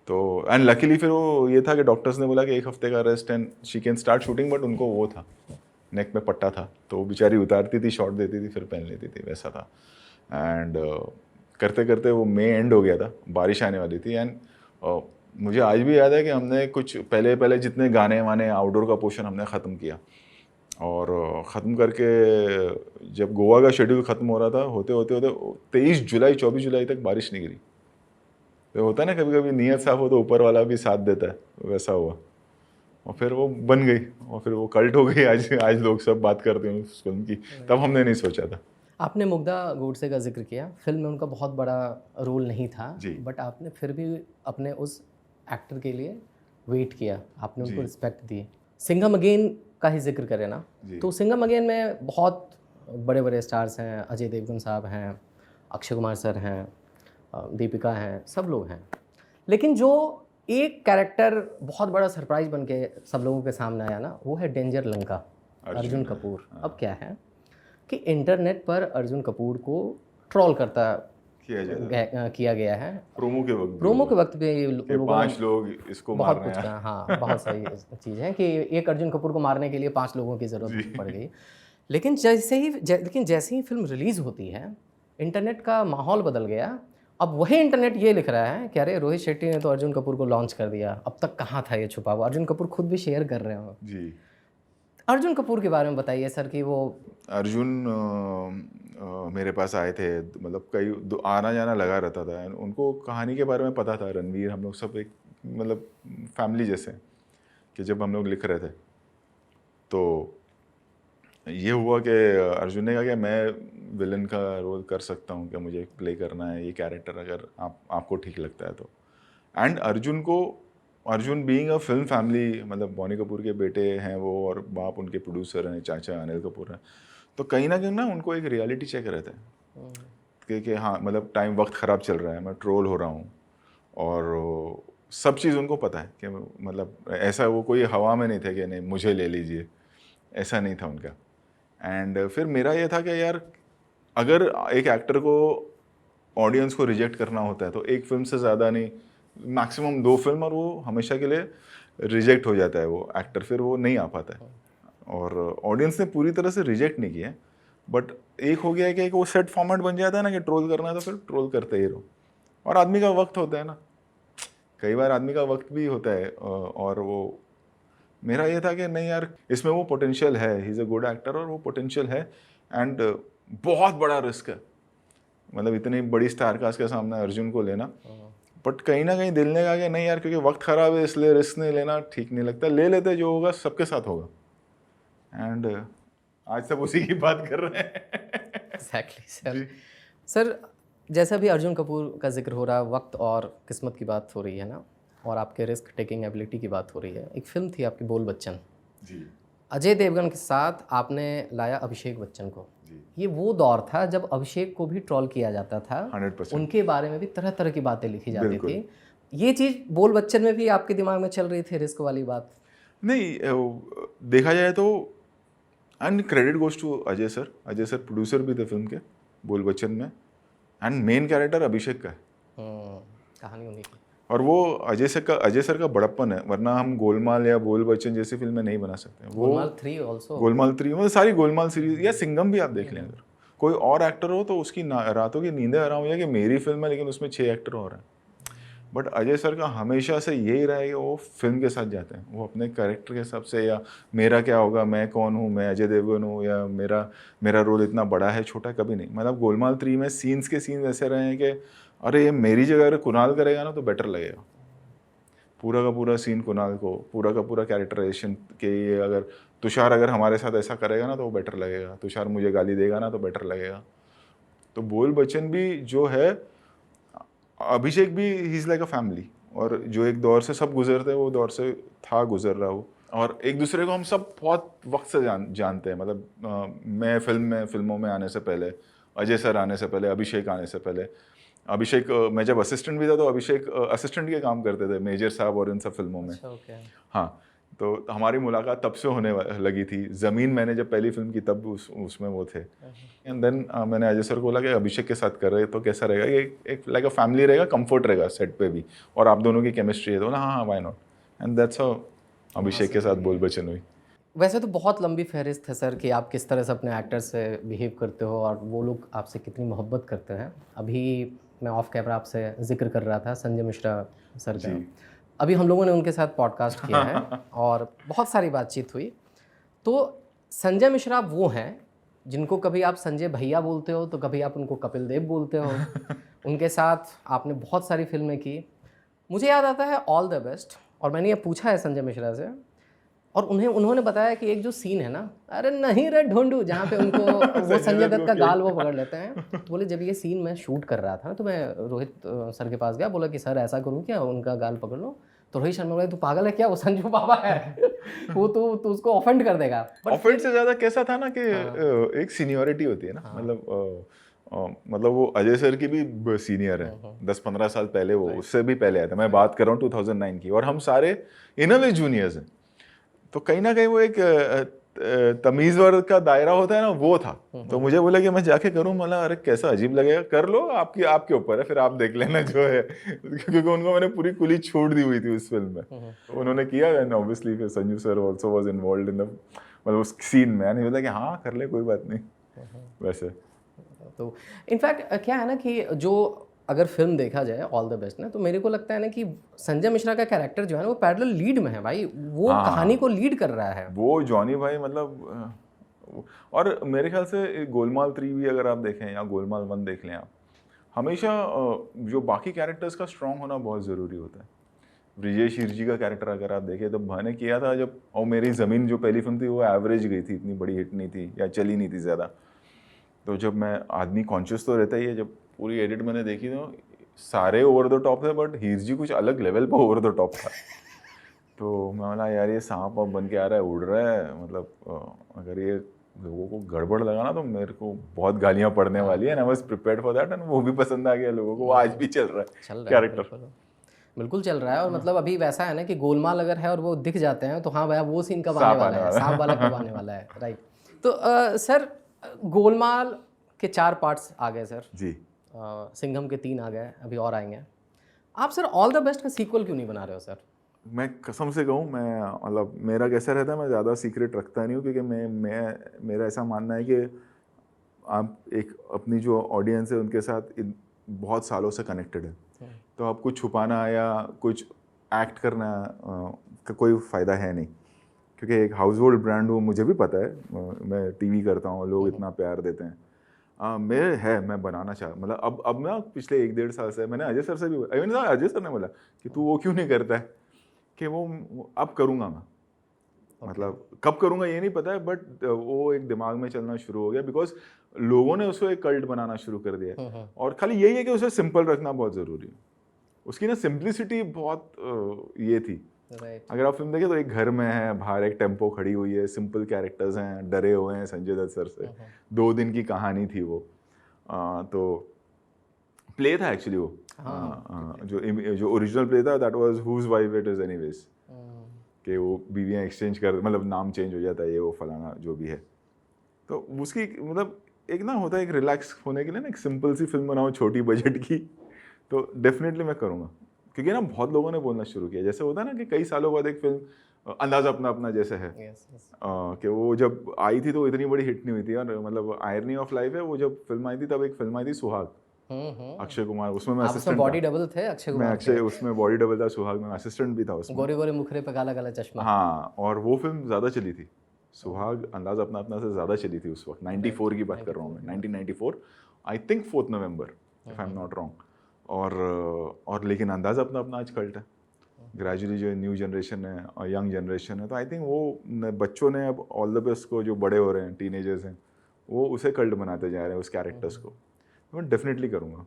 तो एंड लकीली फिर वो ये था कि डॉक्टर्स ने बोला कि 1 हफ्ते का rest and she can start shooting, but उनको वो था, नेक में पट्टा था, तो वो बेचारी उतारती थी, शॉट देती थी, फिर पहन लेती थी, वैसा था। एंड करते करते वो मई एंड हो गया था, बारिश आने वाली थी, एंड मुझे आज भी याद है कि हमने कुछ पहले जितने गाने वाने आउटडोर का पोर्शन हमने ख़त्म किया, और ख़त्म करके जब गोवा का शेड्यूल ख़त्म हो रहा था, होते 23 जुलाई 24 जुलाई तक बारिश नहीं गिरी। तो होता है ना कभी कभी नीयत साफ हो तो ऊपर वाला भी साथ देता है, वैसा हुआ, और फिर वो बन गई, और फिर वो कल्ट हो गई। आज लोग सब बात करते हैं उस फिल्म की, तब हमने नहीं सोचा था। आपने मुग्धा गोडसे का जिक्र किया, फिल्म में उनका बहुत बड़ा रोल नहीं था, जी। बट आपने फिर भी अपने उस एक्टर के लिए वेट किया, आपने उनको रिस्पेक्ट दी। सिंघम अगेन का ही जिक्र करें ना, तो सिंघम अगेन में बहुत बड़े बड़े स्टार्स हैं, अजय देवगन साहब हैं, अक्षय कुमार सर हैं, दीपिका हैं, सब लोग हैं, लेकिन जो एक कैरेक्टर बहुत बड़ा सरप्राइज बन के सब लोगों के सामने आया ना, वो है डेंजर लंका, अर्जुन कपूर। अब क्या है कि इंटरनेट पर अर्जुन कपूर को ट्रोल किया गया है प्रोमो के वक्त भी लोगों ने 5 लोग इसको मार बहुत रहे कुछ हैं। कहा। हाँ, बहुत सही चीज़ है कि एक अर्जुन कपूर को मारने के लिए 5 लोगों की ज़रूरत पड़ गई। लेकिन जैसे ही फिल्म रिलीज़ होती है, इंटरनेट का माहौल बदल गया। अब वही इंटरनेट ये लिख रहा है कि अरे रोहित शेट्टी ने तो अर्जुन कपूर को लॉन्च कर दिया, अब तक कहाँ था ये छुपा हुआ। अर्जुन कपूर खुद भी शेयर कर रहे हो। जी। अर्जुन कपूर के बारे में बताइए सर कि वो अर्जुन मेरे पास आए थे, मतलब कई आना जाना लगा रहता था। उनको कहानी के बारे में पता था, रणवीर हम लोग सब एक मतलब फैमिली जैसे, कि जब हम लोग लिख रहे थे तो ये हुआ कि अर्जुन ने कहा कि मैं विलन का रोल कर सकता हूँ, कि मुझे प्ले करना है ये कैरेक्टर, अगर आपको ठीक लगता है तो। And Arjun being a film family, मतलब बॉनी कपूर के बेटे हैं वो, और बाप उनके प्रोड्यूसर हैं, चाचा अनिल कपूर हैं, तो कहीं ना उनको एक रियलिटी चेक रहता है कि हाँ मतलब वक्त ख़राब चल रहा है, मैं ट्रोल हो रहा हूँ, और सब चीज़ उनको पता है कि मतलब ऐसा वो कोई हवा में नहीं थे कि नहीं मुझे ले लीजिए, ऐसा नहीं था उनका। एंड फिर मेरा ये था कि यार अगर एक एक्टर को ऑडियंस को रिजेक्ट करना होता है तो एक फिल्म से ज़्यादा नहीं, मैक्सिमम 2 फिल्म, और वो हमेशा के लिए रिजेक्ट हो जाता है वो एक्टर, फिर वो नहीं आ पाता है। और ऑडियंस ने पूरी तरह से रिजेक्ट नहीं किया, बट एक हो गया है कि एक वो सेट फॉर्मेट बन जाता है ना कि ट्रोल करना है तो फिर ट्रोल करते ही रहो। और आदमी का वक्त होता है ना, कई बार आदमी का वक्त भी होता है, और वो मेरा ये था कि नहीं यार, इसमें वो पोटेंशियल है, he is a good actor और वो पोटेंशियल है। एंड बहुत बड़ा रिस्क है, मतलब इतनी बड़ी स्टार कास्ट के सामने अर्जुन को लेना। बट कहीं ना कहीं दिल ने कहा कि नहीं यार, क्योंकि वक्त खराब है इसलिए रिस्क नहीं लेना ठीक नहीं लगता, ले लेते, जो होगा सबके साथ होगा। एंड आज सब उसी की बात कर रहे हैं। Exactly sir. सर जैसा भी अर्जुन कपूर का जिक्र हो रहा है, वक्त और किस्मत की बात हो रही है ना, और आपके रिस्क टेकिंग एबिलिटी की बात हो रही है। एक फिल्म थी आपकी बोल बच्चन जी, अजय देवगन के साथ, आपने लाया अभिषेक बच्चन को। जी, ये वो दौर था जब अभिषेक को भी ट्रोल किया जाता था, 100%। उनके बारे में भी तरह तरह की बातें लिखी जाती बिल्कुल। थी। ये चीज़ बोल बच्चन में भी आपके दिमाग में चल रही थी, रिस्क वाली बात? नहीं, देखा जाए तो and credit goes to Ajay sir. Ajay sir producer भी थे फिल्म के बोल बच्चन में, एंड मेन कैरेक्टर अभिषेक का है। कहानी उन्हीं की। और वो अजय सर का बड़प्पन है, वरना हम गोलमाल या बोल बच्चन जैसी फिल्में नहीं बना सकते। वो गोलमाल 3 ऑल्सो। गोलमाल 3 मतलब सारी गोलमाल सीरीज या सिंघम भी आप देख लें, अगर कोई और एक्टर हो तो उसकी रातों की नींदें हराम हो जाए कि मेरी फिल्म है लेकिन उसमें 6 एक्टर और हैं। बट अजय सर का हमेशा से यही रहा है कि वो फिल्म के साथ जाते हैं, वो अपने कैरेक्टर के हिसाब से, या मेरा क्या होगा, मैं कौन हूँ, मैं अजय देवगन हूँ, या मेरा रोल इतना बड़ा है छोटा, कभी नहीं। मतलब गोलमाल 3 में सीन्स के सीन्स ऐसे रहे हैं कि अरे ये मेरी जगह अगर कुणाल करेगा ना तो बेटर लगेगा। पूरा का पूरा सीन कुणाल को, पूरा का पूरा कैरेक्टराइजेशन के ये, अगर तुषार अगर हमारे साथ ऐसा करेगा ना तो वो बेटर लगेगा, तुषार मुझे गाली देगा ना तो बेटर लगेगा। तो बोल बच्चन भी जो है, अभिषेक भी he is like a family, और जो एक दौर से सब गुजरते हैं वो दौर से था गुजर रहा वो, और एक दूसरे को हम सब बहुत वक्त से जानते हैं। मतलब मैं फिल्मों में आने से पहले, अजय सर आने से पहले, अभिषेक आने से पहले, अभिषेक मैं जब असिस्टेंट भी था तो अभिषेक असिस्टेंट के काम करते थे मेजर साहब और इन सब फिल्मों में। अच्छा, okay। हाँ, तो हमारी मुलाकात तब से होने लगी थी। ज़मीन मैंने जब पहली फिल्म की तब उसमें वो थे। एंड देन मैंने अजय सर को बोला कि अभिषेक के साथ कर रहे तो कैसा रहेगा, एक लाइक अ फैमिली रहेगा, कंफर्ट रहेगा सेट पे भी, और आप दोनों की केमिस्ट्री है। तो ना हाँ why not, and that's how Abhishek के साथ बोल बचन हुई। वैसे तो बहुत लंबी फहरिस्त है सर कि आप किस तरह से अपने एक्टर से बिहेव करते हो और वो लोग आपसे कितनी मोहब्बत करते हैं। अभी मैं ऑफ कैमरा आपसे जिक्र कर रहा था संजय मिश्रा सर का। अभी हम लोगों ने उनके साथ पॉडकास्ट किया है और बहुत सारी बातचीत हुई। तो संजय मिश्रा वो हैं जिनको कभी आप संजय भैया बोलते हो तो कभी आप उनको कपिल देव बोलते हो। उनके साथ आपने बहुत सारी फिल्में की। मुझे याद आता है ऑल द बेस्ट, और मैंने ये पूछा है संजय मिश्रा से, और उन्होंने बताया कि एक जो सीन है ना, अरे नहीं रे ढूंढू, जहाँ पे उनको वो संजय दत्त का गाल वो पकड़ लेते हैं। तो बोले जब ये सीन मैं शूट कर रहा था तो मैं रोहित सर के पास गया, बोला कि सर ऐसा करूँ क्या, उनका गाल पकड़ लो। तो रोहित शर्मा बोले तू पागल है क्या, वो संजू बाबा है, वो तो उसको ऑफेंड कर देगा। ऑफेंड से ज़्यादा कैसा था ना कि एक सीनियरिटी होती है ना, मतलब वो अजय सर की भी सीनियर है, 10-15 साल पहले, वो उससे भी पहले आया था। मैं बात कर रहा हूँ 2009 की, और हम सारे इन अ वे जूनियर्स हैं। तो कहीं ना कहीं वो एक तमीज़ वर्ग का दायरा होता है ना, वो था। तो मुझे बोला कि मैं जाके करूँ, मतलब अरे कैसा अजीब लगेगा, कर लो, आपके ऊपर है, फिर आप देख लेना जो है। क्योंकि उनको मैंने पूरी खुली छूट दी हुई थी उस फिल्म में। उन्होंने किया, एंड ऑब्वियसली फिर Sanju sir also was involved in the, मतलब उस सीन में। नहीं बोला कि हाँ कर ले, कोई बात नहीं। वैसे तो इनफैक्ट क्या है ना कि जो अगर फिल्म देखा जाए ऑल द बेस्ट ना, तो मेरे को लगता है ना कि संजय मिश्रा का कैरेक्टर जो है ना वो पैरेलल लीड में है भाई, वो कहानी को लीड कर रहा है। वो जॉनी भाई, मतलब और मेरे ख्याल से गोलमाल 3 भी अगर आप देखें या गोलमाल 1 देख लें आप, हमेशा जो बाकी कैरेक्टर्स का स्ट्रॉन्ग होना बहुत ज़रूरी होता है। ब्रिजेश हिरजी का कैरेक्टर अगर आप देखें तो मैंने किया था जब, और मेरी ज़मीन जो पहली फिल्म थी वो एवरेज गई थी, इतनी बड़ी हिट नहीं थी या चली नहीं थी ज़्यादा। तो जब मैं, आदमी कॉन्शियस तो रहता ही है, जब पूरी एडिट मैंने देखी तो सारे ओवर द टॉप थे, बट हिरजी कुछ अलग लेवल पर ओवर द टॉप था। तो मैं बोला यार ये सांप अब बन के आ रहा है, उड़ रहा है, मतलब अगर ये लोगों को गड़बड़ लगा ना तो मेरे को बहुत गालियाँ पड़ने वाली है। I was prepared for that, and वो भी पसंद आ गया लोगों को, वो आज भी चल रहा है कैरेक्टर। बिल्कुल चल रहा है। और मतलब अभी वैसा है ना कि गोलमाल अगर है और वो दिख जाते हैं तो हाँ भैया वो सीन कब आने वाला है, सांप वाला कब आने वाला है, राइट। तो सर गोलमाल के 4 पार्ट्स आ गए सर जी, सिंघम के 3 आ गए, अभी और आएंगे। आप सर ऑल द बेस्ट का सीक्वल क्यों नहीं बना रहे हो सर? मैं कसम से कहूँ, मैं मतलब मेरा कैसा रहता है, मैं ज़्यादा सीक्रेट रखता नहीं हूँ, क्योंकि मेरा ऐसा मानना है कि आप एक अपनी जो ऑडियंस है उनके साथ बहुत सालों से कनेक्टेड है, तो आप कुछ छुपाना या कुछ एक्ट करना का कोई फ़ायदा है नहीं, क्योंकि एक हाउस होल्ड ब्रांड हूँ, मुझे भी पता है, मैं टीवी करता हूँ, लोग इतना प्यार देते हैं। मैं बनाना चाह, मतलब अब ना पिछले 1-1.5 साल से मैंने अजय सर से भी, अजय सर ने बोला कि तू वो क्यों नहीं करता है, कि वो अब करूँगा मैं, मतलब कब करूँगा ये नहीं पता है, बट वो एक दिमाग में चलना शुरू हो गया, बिकॉज लोगों ने उसको एक कल्ट बनाना शुरू कर दिया है। और खाली यही है कि उसे सिंपल रखना बहुत ज़रूरी है। उसकी ना सिंप्लिसिटी बहुत ये थी। अगर आप फिल्म देखें तो एक घर में है, बाहर एक टेम्पो खड़ी हुई है, सिंपल कैरेक्टर्स हैं, डरे हुए हैं संजय दत्त सर से, 2 दिन की कहानी थी वो। तो प्ले था एक्चुअली वो, जो ओरिजिनल प्ले था, that was whose wife it is anyways, कि वो बीवियाँ एक्सचेंज कर, मतलब नाम चेंज हो जाता है, ये वो फलाना जो भी है। तो उसकी मतलब एक ना होता है, एक रिलैक्स होने के लिए ना एक सिंपल सी फिल्म बनाओ छोटी बजट की, तो डेफिनेटली मैं करूँगा। क्योंकि ना बहुत लोगों ने बोलना शुरू किया, जैसे होता है ना कि कई सालों बाद एक फिल्म अंदाज़ा अपना अपना जैसे है, कि वो जब आई थी तो इतनी बड़ी हिट नहीं हुई थी, और मतलब आयरनी ऑफ लाइफ है, वो जब फिल्म आई थी तब एक फिल्म आई थी सुहाग, अक्षय कुमार, उसमें मैं असिस्टेंट बॉडी डबल थे अक्षय कुमार, मैं अक्षय उसमें बॉडी डबल था, सुहाग में असिस्टेंट भी था उसमें, गोरे गोरे मुखरे पे काला काला चश्मा। हाँ, और वो फिल्म ज़्यादा चली थी, सुहाग अंदाज़ अपना अपना से ज़्यादा चली थी उस वक्त, 94 की बात कर रहा हूँ मैं, 1994, I think 4 November, if I am not wrong. और लेकिन अंदाज़ा अपना अपना आज कल्ट है, ग्रेजुअली जो न्यू जनरेशन है और यंग जनरेशन है, तो आई थिंक वो बच्चों ने अब ऑल द बेस्ट को, जो बड़े हो रहे हैं, टीनेजर्स हैं, वो उसे कल्ट बनाते जा रहे हैं, उस कैरेक्टर्स को। मैं डेफिनेटली करूँगा।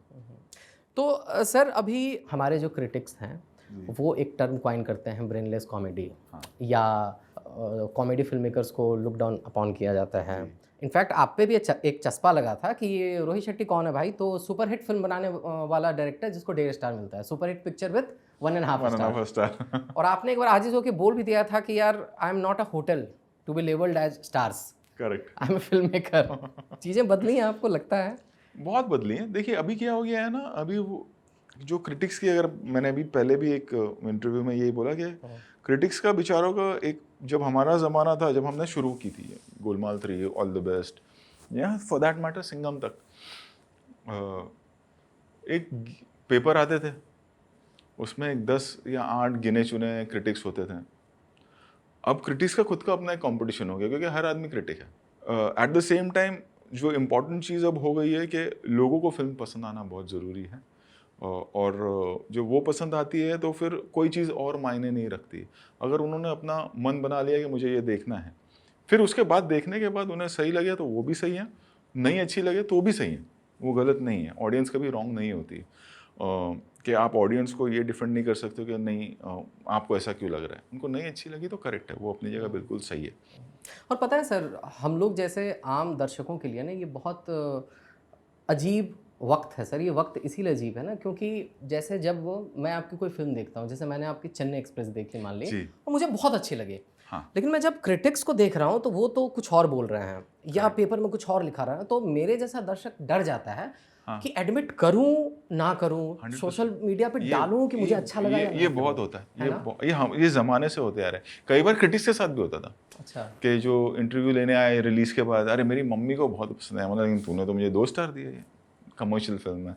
तो सर अभी हमारे जो क्रिटिक्स हैं वो एक टर्म कॉइन करते हैं, ब्रेनलेस कॉमेडी, या कॉमेडी फिल्म मेकर्स को लुक डाउन अपॉन किया जाता है। इनफैक्ट आप पे भी एक चस्पा लगा था कि ये रोहित शेट्टी कौन है भाई, तो सुपरहिट फिल्म बनाने वाला डायरेक्टर जिसको 1.5 स्टार मिलता है, सुपरहिट पिक्चर विद 1.5 स्टार। और आपने एक बार आजिज होकर बोल भी दिया था कि यार I am not a hotel to be labelled as stars, correct, I am a film maker. चीज़ें बदली हैं आपको लगता है? बहुत बदली हैं। देखिए अभी क्या हो गया है ना, अभी वो जो क्रिटिक्स की, अगर मैंने अभी पहले भी एक इंटरव्यू में यही बोला कि क्रिटिक्स का बेचारों का एक, जब हमारा ज़माना था, जब हमने शुरू की थी गोलमाल 3, ऑल द बेस्ट, या फॉर दैट मैटर सिंघम तक, एक पेपर आते थे, उसमें 10 या 8 गिने चुने क्रिटिक्स होते थे। अब क्रिटिक्स का खुद का अपना एक कॉम्पिटिशन हो गया, क्योंकि हर आदमी क्रिटिक है। एट द सेम टाइम जो इम्पोर्टेंट चीज़ अब हो गई है कि लोगों को फिल्म पसंद आना बहुत ज़रूरी है, और जो वो पसंद आती है तो फिर कोई चीज़ और मायने नहीं रखती। अगर उन्होंने अपना मन बना लिया कि मुझे ये देखना है, फिर उसके बाद देखने के बाद उन्हें सही लगे तो वो भी सही है, नहीं अच्छी लगे तो भी सही है, वो गलत नहीं है। ऑडियंस कभी रॉन्ग नहीं होती, कि आप ऑडियंस को ये डिफेंड नहीं कर सकते कि नहीं आपको ऐसा क्यों लग रहा है, उनको नहीं अच्छी लगी तो करेक्ट है, वो अपनी जगह बिल्कुल सही है। और पता है सर, हम लोग जैसे आम दर्शकों के लिए ना ये बहुत अजीब वक्त है सर। ये वक्त इसीलिए अजीब है ना क्योंकि जैसे जब मैं आपकी कोई फिल्म देखता हूँ, जैसे मैंने आपकी चेन्नई एक्सप्रेस देखी मान ली, और मुझे बहुत अच्छी लगी, हाँ। लेकिन मैं जब क्रिटिक्स को देख रहा हूँ तो वो तो कुछ और बोल रहे हैं या पेपर में कुछ और लिखा रहा है, तो मेरे जैसा दर्शक डर जाता है कि एडमिट करूं ना करूं, सोशल मीडिया पे डालूं कि मुझे अच्छा लगा या ये बहुत होता है, ये ज़माने से होते आ रहे हैं। कई बार क्रिटिक्स के साथ भी होता था। अच्छा, कि जो इंटरव्यू लेने आए रिलीज़ के बाद, अरे मेरी मम्मी को बहुत पसंद है, मतलब लेकिन तूने तो मुझे 2 स्टार दिए, ये कमर्शियल फिल्म है।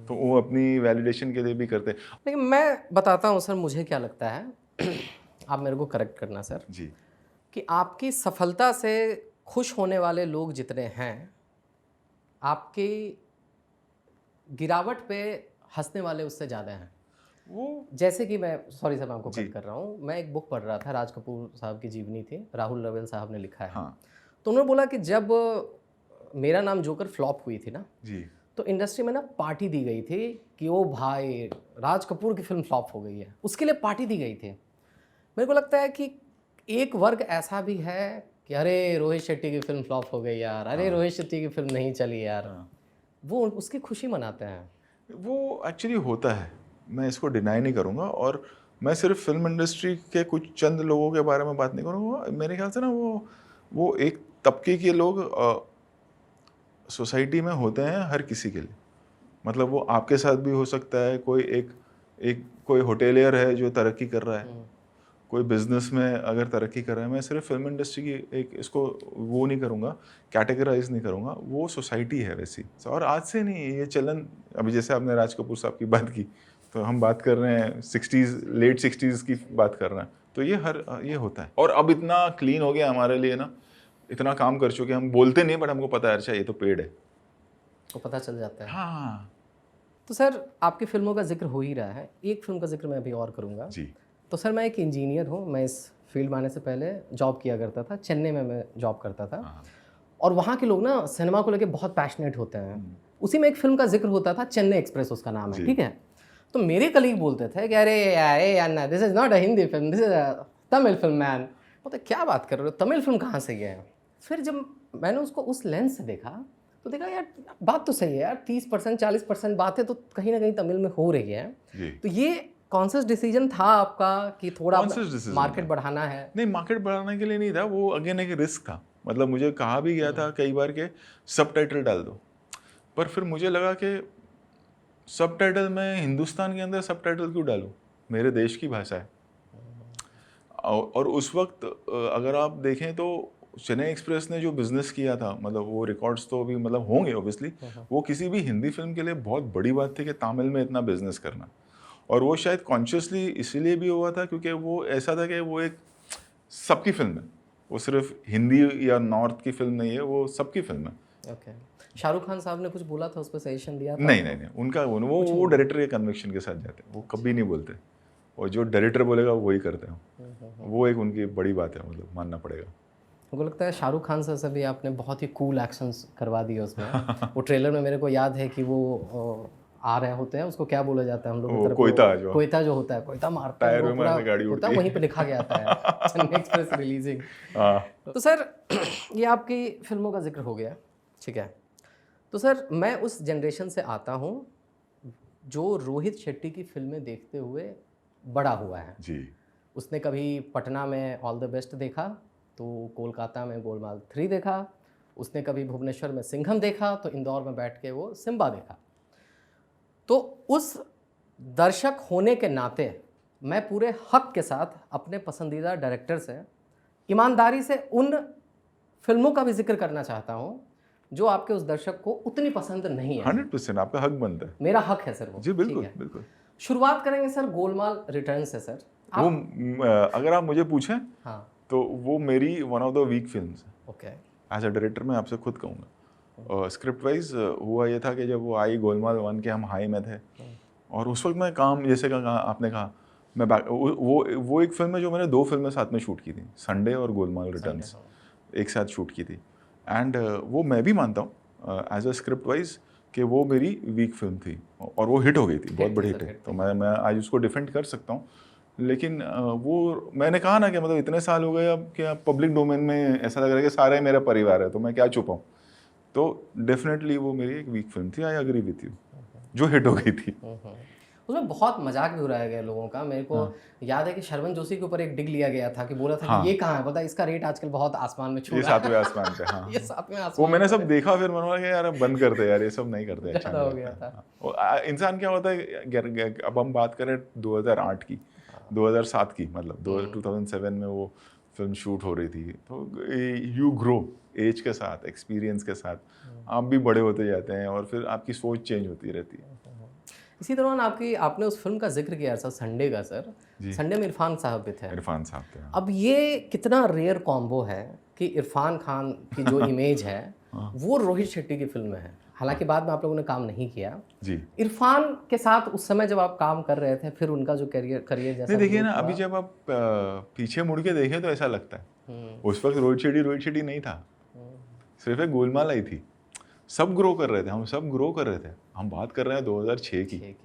तो वो अपनी वैलिडेशन के लिए भी करते। लेकिन मैं बताता हूँ सर मुझे क्या लगता है आप मेरे को करेक्ट करना सर जी, कि आपकी सफलता से खुश होने वाले लोग जितने हैं, आपकी गिरावट पे हंसने वाले उससे ज़्यादा हैं। वो जैसे कि मैं, सॉरी सर मैं आपको कट कर रहा हूँ, मैं एक बुक पढ़ रहा था, राज कपूर साहब की जीवनी थी, राहुल रवेल साहब ने लिखा है। हाँ, तो उन्होंने बोला कि जब मेरा नाम जोकर फ्लॉप हुई थी ना, जी, तो इंडस्ट्री में ना पार्टी दी गई थी कि ओ भाई राज कपूर की फिल्म फ्लॉप हो गई है, उसके लिए पार्टी दी गई थी। मेरे को लगता है कि एक वर्ग ऐसा भी है कि अरे रोहित शेट्टी की फिल्म फ्लॉप हो गई यार, अरे रोहित शेट्टी की फिल्म नहीं चली यार, वो उसकी खुशी मनाते हैं। वो एक्चुअली होता है, मैं इसको डिनाई नहीं करूँगा, और मैं सिर्फ फिल्म इंडस्ट्री के कुछ चंद लोगों के बारे में बात नहीं करूँगा। मेरे ख्याल से ना वो एक तबके के लोग सोसाइटी में होते हैं हर किसी के लिए। मतलब वो आपके साथ भी हो सकता है, कोई एक एक कोई होटेलियर है जो तरक्की कर रहा है, कोई बिजनेस में अगर तरक्की कर रहा है, मैं सिर्फ फिल्म इंडस्ट्री की एक इसको वो नहीं करूँगा, कैटेगराइज नहीं करूँगा, वो सोसाइटी है वैसी। और आज से नहीं ये चलन, अभी जैसे आपने राज कपूर साहब की बात की, तो हम बात कर रहे हैं 60s, लेट 60s की बात कर रहे हैं, तो ये होता है। और अब इतना क्लीन हो गया हमारे लिए ना, इतना काम कर चुके, हम बोलते नहीं बट हमको पता है अच्छा ये तो पेड़ है, तो पता चल जाता है। हाँ। तो सर आपकी फिल्मों का जिक्र हो ही रहा है, एक फिल्म का जिक्र मैं अभी और करूँगा जी। तो सर मैं एक इंजीनियर हूँ, मैं इस फील्ड में आने से पहले जॉब किया करता था, चेन्नई में मैं जॉब करता था। और वहाँ के लोग ना सिनेमा को लेके बहुत पैशनेट होते हैं। उसी में एक फिल्म का जिक्र होता था, चेन्नई एक्सप्रेस उसका नाम है, ठीक है। तो मेरे कलीग बोलते थे कि अरे यार this is not a Hindi film, this is a Tamil film man. बोलते क्या बात कर रहे हो, तमिल फिल्म कहाँ से गए हैं। फिर जब मैंने उसको उस लेंस से देखा तो देखा यार बात तो सही है यार, 30% 40% बातें तो कहीं ना कहीं तमिल में हो रही है। तो ये कॉन्शियस डिसीजन था आपका कि थोड़ा मार्केट बढ़ाना है? नहीं, मार्केट बढ़ाने के लिए नहीं था, वो अगेन एक रिस्क था। मतलब मुझे कहा भी गया था कई बार के सबटाइटल डाल दो, पर फिर मुझे लगा कि सबटाइटल में हिंदुस्तान के अंदर सबटाइटल क्यों डालूं, मेरे देश की भाषा है। और उस वक्त अगर आप देखें तो चेन्नई एक्सप्रेस ने जो बिजनेस किया था, मतलब वो रिकॉर्ड्स तो अभी मतलब होंगे ऑब्वियसली, वो किसी भी हिंदी फिल्म के लिए बहुत बड़ी बात थी कि तमिल में इतना बिजनेस करना। और वो शायद कॉन्शियसली इसीलिए भी हुआ था क्योंकि वो ऐसा था कि वो एक सबकी फिल्म है, वो सिर्फ हिंदी या नॉर्थ की फिल्म नहीं है, वो सबकी फिल्म है। ओके। शाहरुख खान साहब ने कुछ बोला था, उस पर सजेशन दिया था? नहीं, उनका वो डायरेक्टर के कन्विक्शन के साथ जाते हैं, वो कभी नहीं बोलते, और जो डायरेक्टर बोलेगा वही करते हैं। वो एक उनकी बड़ी बात है, मतलब मानना पड़ेगा। मुझे लगता है शाहरुख खान से भी आपने बहुत ही कूल एक्शंस करवा दिए उसमें। वो ट्रेलर में मेरे को याद है कि वो आ रहे होते हैं, उसको क्या बोला जाता है हम लोग की तरफ? कोयता जो होता है, कोयता मारता है, वो पूरा होता है, वहीं पे लिखा गया था चेन्नई एक्सप्रेस रिलीजिंग। तो सर ये आपकी फिल्मों का जिक्र हो गया, ठीक है। तो सर मैं उस जनरेशन से आता हूँ जो रोहित शेट्टी की फिल्में देखते हुए बड़ा हुआ है जी। उसने कभी पटना में ऑल द बेस्ट देखा, तो कोलकाता में गोलमाल 3 देखा, उसने कभी भुवनेश्वर में सिंघम देखा, तो इंदौर में बैठ के वो सिम्बा देखा। तो उस दर्शक होने के नाते मैं पूरे हक के साथ अपने पसंदीदा डायरेक्टर से ईमानदारी से उन फिल्मों का भी जिक्र करना चाहता हूं जो आपके उस दर्शक को उतनी पसंद नहीं है। 100% आपका हक बनता है। मेरा हक है सर वो। जी बिल्कुल बिल्कुल। शुरुआत करेंगे सर गोलमाल रिटर्न से सर। वो अगर आप मुझे पूछें हाँ तो वो मेरी one of the weak films है। ओके। एज अ डायरेक्टर मैं आपसे खुद कहूँगा। स्क्रिप्ट वाइज हुआ ये था कि जब वो आई गोलमाल 1 के हम हाई में थे, और उस वक्त मैं काम जैसे कहा आपने कहा मैं वो एक फिल्म है जो मैंने 2 फिल्में साथ में शूट की थी, संडे और गोलमाल रिटर्न्स एक साथ शूट की थी। एंड वो मैं भी मानता हूँ एज अ स्क्रिप्ट वाइज कि वो मेरी वीक फिल्म थी, और वो हिट हो गई थी, बहुत बड़ी हिट है। तो मैं आज उसको डिफेंड कर सकता हूँ। लेकिन वो मैंने कहा ना कि मतलब इतने साल हो गए अब कि अब पब्लिक डोमेन में ऐसा लग रहा है कि सारे मेरा परिवार है, तो मैं क्या छुपाऊँ। तो डेफिनेटली वो मेरी एक वीक फिल्म थी, आई एग्री विथ यू, जो हिट हो गई थी। उसमें बहुत मजाक भी उड़ाया गया लोगों का। मेरे को याद है कि शर्मन जोशी के ऊपर एक डिग लिया गया था कि बोला था कि ये कहाँ है, पता इसका रेट आजकल बहुत आसमान में छू रहा है। ये 7वें आसमान पे। हाँ ये 7वें आसमान। वो मैंने सब देखा, फिर मैंने कहा यार बंद करते यार, ये सब नहीं करते, अच्छा हो गया था। इंसान क्या होता है, अब हम बात करें 2008 की, 2007 की, मतलब 2007 में वो फिल्म शूट हो रही थी, तो यू ग्रो एज के साथ, एक्सपीरियंस के साथ आप भी बड़े होते जाते हैं, और फिर आपकी सोच चेंज होती रहती है। इसी दौरान आपने उस फिल्म का जिक्र किया सर, संडे का सर। संडे में इरफान साहब भी थे। इरफान साहब थे। अब ये कितना रेयर कॉम्बो है कि इरफान खान की जो इमेज है वो रोहित शेट्टी की फिल्म में है। हालांकि बाद में आप लोगों ने काम नहीं किया जी। इरफान के साथ उस समय जब आप काम कर रहे थे, फिर उनका जो करियर जैसा देखिए ना, अभी जब आप पीछे मुड़ के देखें तो ऐसा लगता है उस वक्त रोहित शेट्टी नहीं था, सिर्फ एक गोलमाल आई थी, सब ग्रो कर रहे थे, हम सब ग्रो कर रहे थे। हम बात कर रहे हैं 2006 की,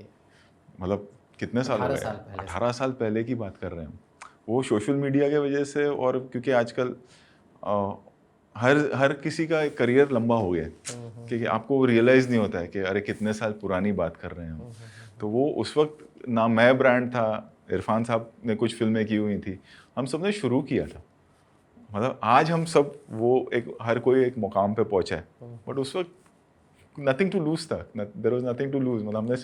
मतलब कितने साल हो गए, 18 साल पहले की बात कर रहे हैं। वो सोशल मीडिया की वजह से, और क्योंकि आजकल हर किसी का एक करियर लंबा हो गया, क्योंकि आपको रियलाइज़ नहीं होता है कि अरे कितने साल पुरानी बात कर रहे हैं। तो वो उस वक्त ना मैं ब्रांड था, इरफान साहब ने कुछ फिल्में की हुई थी, हम सब ने शुरू किया था। मतलब आज हम सब वो एक हर कोई एक मुकाम पे पहुंचा है, बट उस वक्त नथिंग टू लूज था, there was nothing to lose, मतलब हमने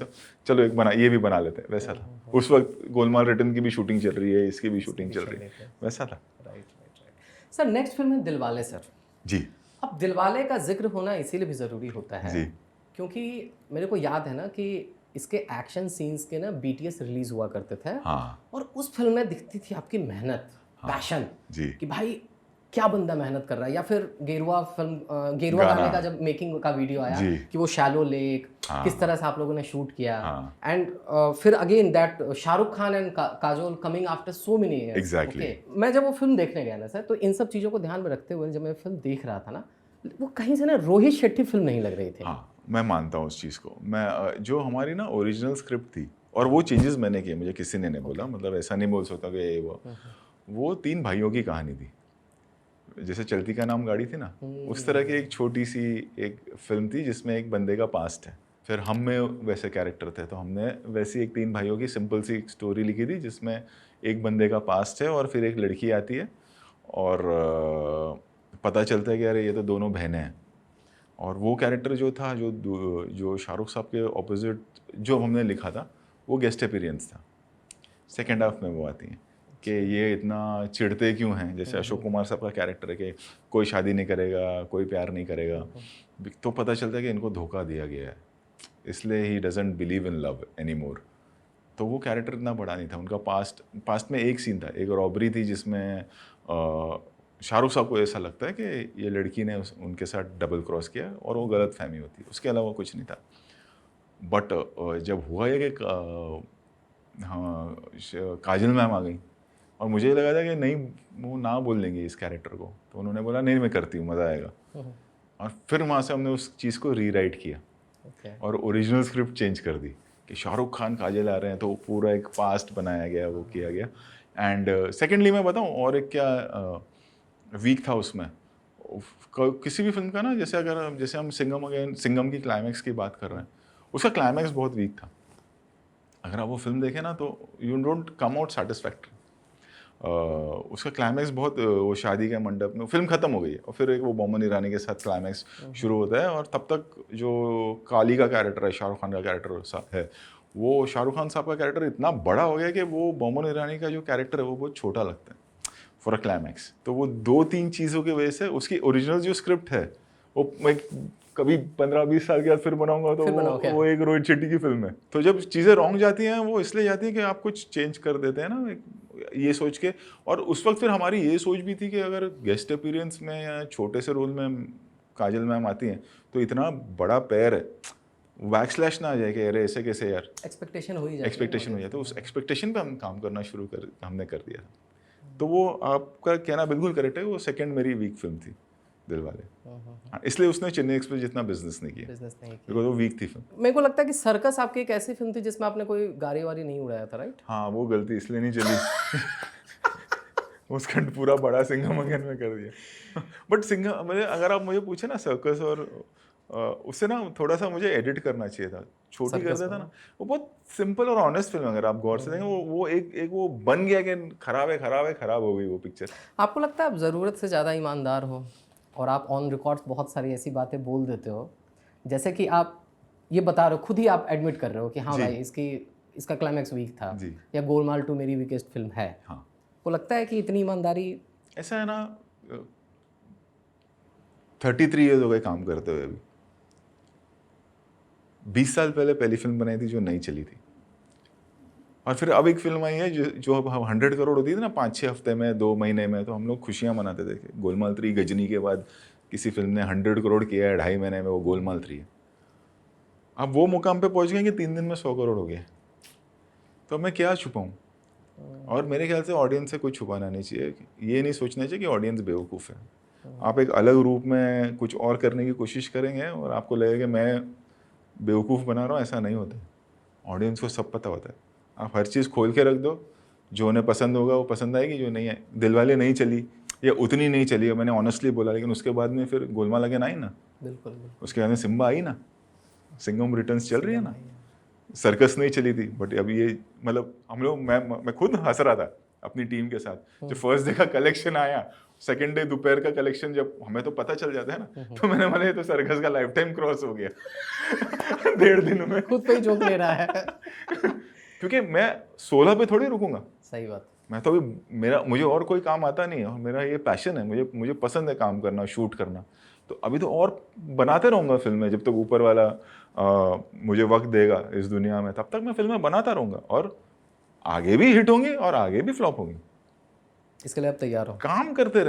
चलो एक बना, ये भी बना लेते हैं, वैसा था। उस वक्त गोलमाल रिटर्न की भी शूटिंग चल रही है, इसकी भी शूटिंग चल रही है, वैसा था। राइट। सर नेक्स्ट फिल्म है दिलवाले सर। जी अब दिलवाले का जिक्र होना इसीलिए भी ज़रूरी होता है जी क्योंकि मेरे को याद है ना कि इसके एक्शन सीन्स के ना BTS रिलीज हुआ करते थे। हाँ और उस फिल्म में दिखती थी आपकी मेहनत, पैशन, जी कि भाई क्या बंदा मेहनत कर रहा है। या फिर गेरुआ फिल्म, गेरुआ गाने का जब मेकिंग का वीडियो आया जी। कि वो शैलो लेक हाँ। किस तरह से आप लोगों ने शूट किया। हाँ। एंड फिर again that Shahrukh Khan and Kajol coming after so many years. Exactly. मैं जब वो फिल्म देखने गया ना सर, तो इन सब चीज़ों को ध्यान में रखते हुए जब मैं फिल्म देख रहा था ना, वो कहीं से ना रोहित शेट्टी फिल्म नहीं लग रही थी। हाँ, मैं मानता हूँ उस चीज़ को। मैं जो हमारी ना ओरिजिनल स्क्रिप्ट थी, और वो चेंजेस मैंने किए, मुझे किसी ने नहीं बोला, मतलब ऐसा नहीं बोल सकता कि वो 3 भाइयों की कहानी थी। जैसे चलती का नाम गाड़ी थी ना, उस तरह की एक छोटी सी एक फिल्म थी जिसमें एक बंदे का पास्ट है। फिर हम में वैसे कैरेक्टर थे, तो हमने वैसी एक 3 भाइयों की सिंपल सी स्टोरी लिखी थी जिसमें एक बंदे का पास्ट है और फिर एक लड़की आती है और पता चलता है कि अरे ये तो दोनों बहनें हैं। और वो कैरेक्टर जो था, जो शाहरुख साहब के ऑपोजिट जो हमने लिखा था, वो गेस्ट अपीयरेंस था। सेकेंड हाफ में वो आती हैं कि ये इतना चिढ़ते क्यों हैं, जैसे अशोक कुमार साहब का कैरेक्टर है कि कोई शादी नहीं करेगा, कोई प्यार नहीं करेगा, तो पता चलता है कि इनको धोखा दिया गया है, इसलिए he doesn't believe in love any more. तो वो कैरेक्टर इतना बड़ा नहीं था। उनका पास्ट में एक सीन था, एक रॉबरी थी जिसमें शाहरुख साहब को ऐसा लगता है कि ये लड़की ने उनके साथ डबल क्रॉस किया और वो गलत फहमी होती है, उसके अलावा कुछ नहीं था। बट जब हुआ ये कि हाँ काजल मैम आ गई और मुझे लगा था कि नहीं वो ना बोल देंगे इस कैरेक्टर को, तो उन्होंने बोला नहीं मैं करती हूँ, मज़ा आएगा। और फिर वहाँ से हमने उस चीज़ को रीराइट किया और ओरिजिनल स्क्रिप्ट चेंज कर दी कि शाहरुख खान काजल आ रहे हैं, तो पूरा एक पास्ट बनाया गया, वो किया गया। एंड सेकेंडली मैं बताऊँ और एक क्या वीक था उसमें किसी भी फिल्म का ना, जैसे हम सिंघम की क्लाइमैक्स की बात कर रहे हैं, उसका क्लाइमैक्स बहुत वीक था। अगर आप वो फिल्म देखें ना तो you don't come out satisfactory. उसका क्लाइमैक्स बहुत, वो शादी के मंडप में फिल्म ख़त्म हो गई है और फिर एक वो बोमन ईरानी के साथ क्लाइमैक्स शुरू होता है, और तब तक जो काली का कैरेक्टर है, शाहरुख खान का कैरेक्टर है, वो शाहरुख खान साहब का कैरेक्टर इतना बड़ा हो गया कि वो बोमन ईरानी का जो कैरेक्टर है वो बहुत छोटा लगता है फॉर अ क्लाइमैक्स। तो वो 2-3 चीज़ों की वजह से उसकी ओरिजिनल जो स्क्रिप्ट है वो मैं कभी 15-20 साल के बाद फिर बनाऊंगा तो वो एक रोहित शेट्टी की फिल्म है। तो जब चीज़ें रॉन्ग जाती हैं वो इसलिए जाती हैं कि आप कुछ चेंज कर देते हैं ना, ये सोच के। और उस वक्त फिर हमारी ये सोच भी थी कि अगर गेस्ट अपीयरेंस में या छोटे से रोल में काजल मैम आती हैं तो इतना बड़ा पैर है, वैक्सलैश ना आ जाए कि अरे ऐसे कैसे यार, एक्सपेक्टेशन हो जाए। तो उस एक्सपेक्टेशन पे हम काम करना हमने कर दिया। तो वो आपका कहना बिल्कुल करेक्ट है, वो सेकंड मेरी वीक फिल्म थी दिलवाले। हाँ, इसलिए उसने चेन्नई एक्सप्रेस जितना बिजनेस नहीं किया बिकॉज वो वीक थी फिल्म। मेरे को लगता है कि सर्कस आपकी एक ऐसी फिल्म थी जिसमें आपने कोई गाड़ी वारी नहीं उड़ाया था, राइट? हाँ, वो गलती इसलिए नहीं चली उसका पूरा बड़ा सिंघम अगेन में कर दिया। बट सिंघम मुझे, अगर आप मुझे पूछे ना सर्कस और उससे ना थोड़ा सा मुझे एडिट करना चाहिए था, छोटी कर देता ना। वो बहुत सिंपल और ऑनेस्ट फिल्म, अगर आप गौर से देखें वो एक वो बन गया कि खराब हो गई वो पिक्चर। आपको लगता है आप ज़रूरत से ज़्यादा ईमानदार हो और आप ऑन रिकॉर्ड बहुत सारी ऐसी बातें बोल देते हो, जैसे कि आप ये बता रहे हो, खुद ही आप एडमिट कर रहे हो कि हाँ भाई इसका क्लाइमैक्स वीक था या गोलमाल 2 मेरी वीकेस्ट फिल्म है। हाँ, को लगता है कि इतनी ईमानदारी, ऐसा है ना, 33 ईयर्स हो गए काम करते हुए। अभी 20 साल पहले पहली फिल्म बनाई थी जो नहीं चली थी, और फिर अब एक फिल्म आई है जो अब 100 करोड़ होती थी ना 5-6 हफ्ते में, 2 महीने में, तो हम लोग खुशियाँ मनाते थे। गोलमाल 3 गजनी के बाद किसी फिल्म ने 100 करोड़ किया है 2.5 महीने में, वो गोलमाल 3 है। अब वो मुकाम पे पहुंच गए कि 3 दिन में 100 करोड़ हो गए, तो मैं क्या छुपाऊं। और मेरे ख्याल से ऑडियंस से कुछ छुपाना नहीं चाहिए, ये नहीं सोचना चाहिए कि ऑडियंस बेवकूफ़ है। आप एक अलग रूप में कुछ और करने की कोशिश करेंगे और आपको लगेगा कि मैं बेवकूफ़ बना रहा हूँ, ऐसा नहीं होता है। ऑडियंस को सब पता होता है। आप हर चीज़ खोल के रख दो, जो उन्हें पसंद होगा वो पसंद आएगी, जो नहीं है। दिलवाले नहीं चली या उतनी नहीं चली, मैंने ऑनेस्टली बोला, लेकिन उसके बाद में फिर गोलमाल अगेन आई ना, बिल्कुल उसके बाद में सिम्बा आई ना, सिंघम रिटर्न्स चल रही है ना, सर्कस नहीं चली थी। बट अब ये मतलब हम लोग, मैं खुद हंस रहा था अपनी टीम के साथ। जब फर्स्ट डे का कलेक्शन आया, सेकंड डे दोपहर का कलेक्शन, जब हमें तो पता चल जाता है ना, तो मैंने बोला ये तो सरकस का लाइफ टाइम क्रॉस हो गया 1.5 दिन में। खुद पे ही जोक ले रहा है। क्योंकि मैं 16 पे थोड़ी रुकूंगा। सही बात। मैं तो अभी मुझे और कोई काम आता नहीं है, और मेरा ये पैशन है, मुझे पसंद है काम करना, शूट करना। तो अभी तो और बनाते रहूँगा फिल्में, जब तक ऊपर वाला मुझे वक्त देगा इस दुनिया में, तब तक मैं फिल्में बनाता रहूँगा, और आगे भी हिट होंगी और आगे भी फ्लॉप होंगी। इसके लिए आप तैयार हो? काम करते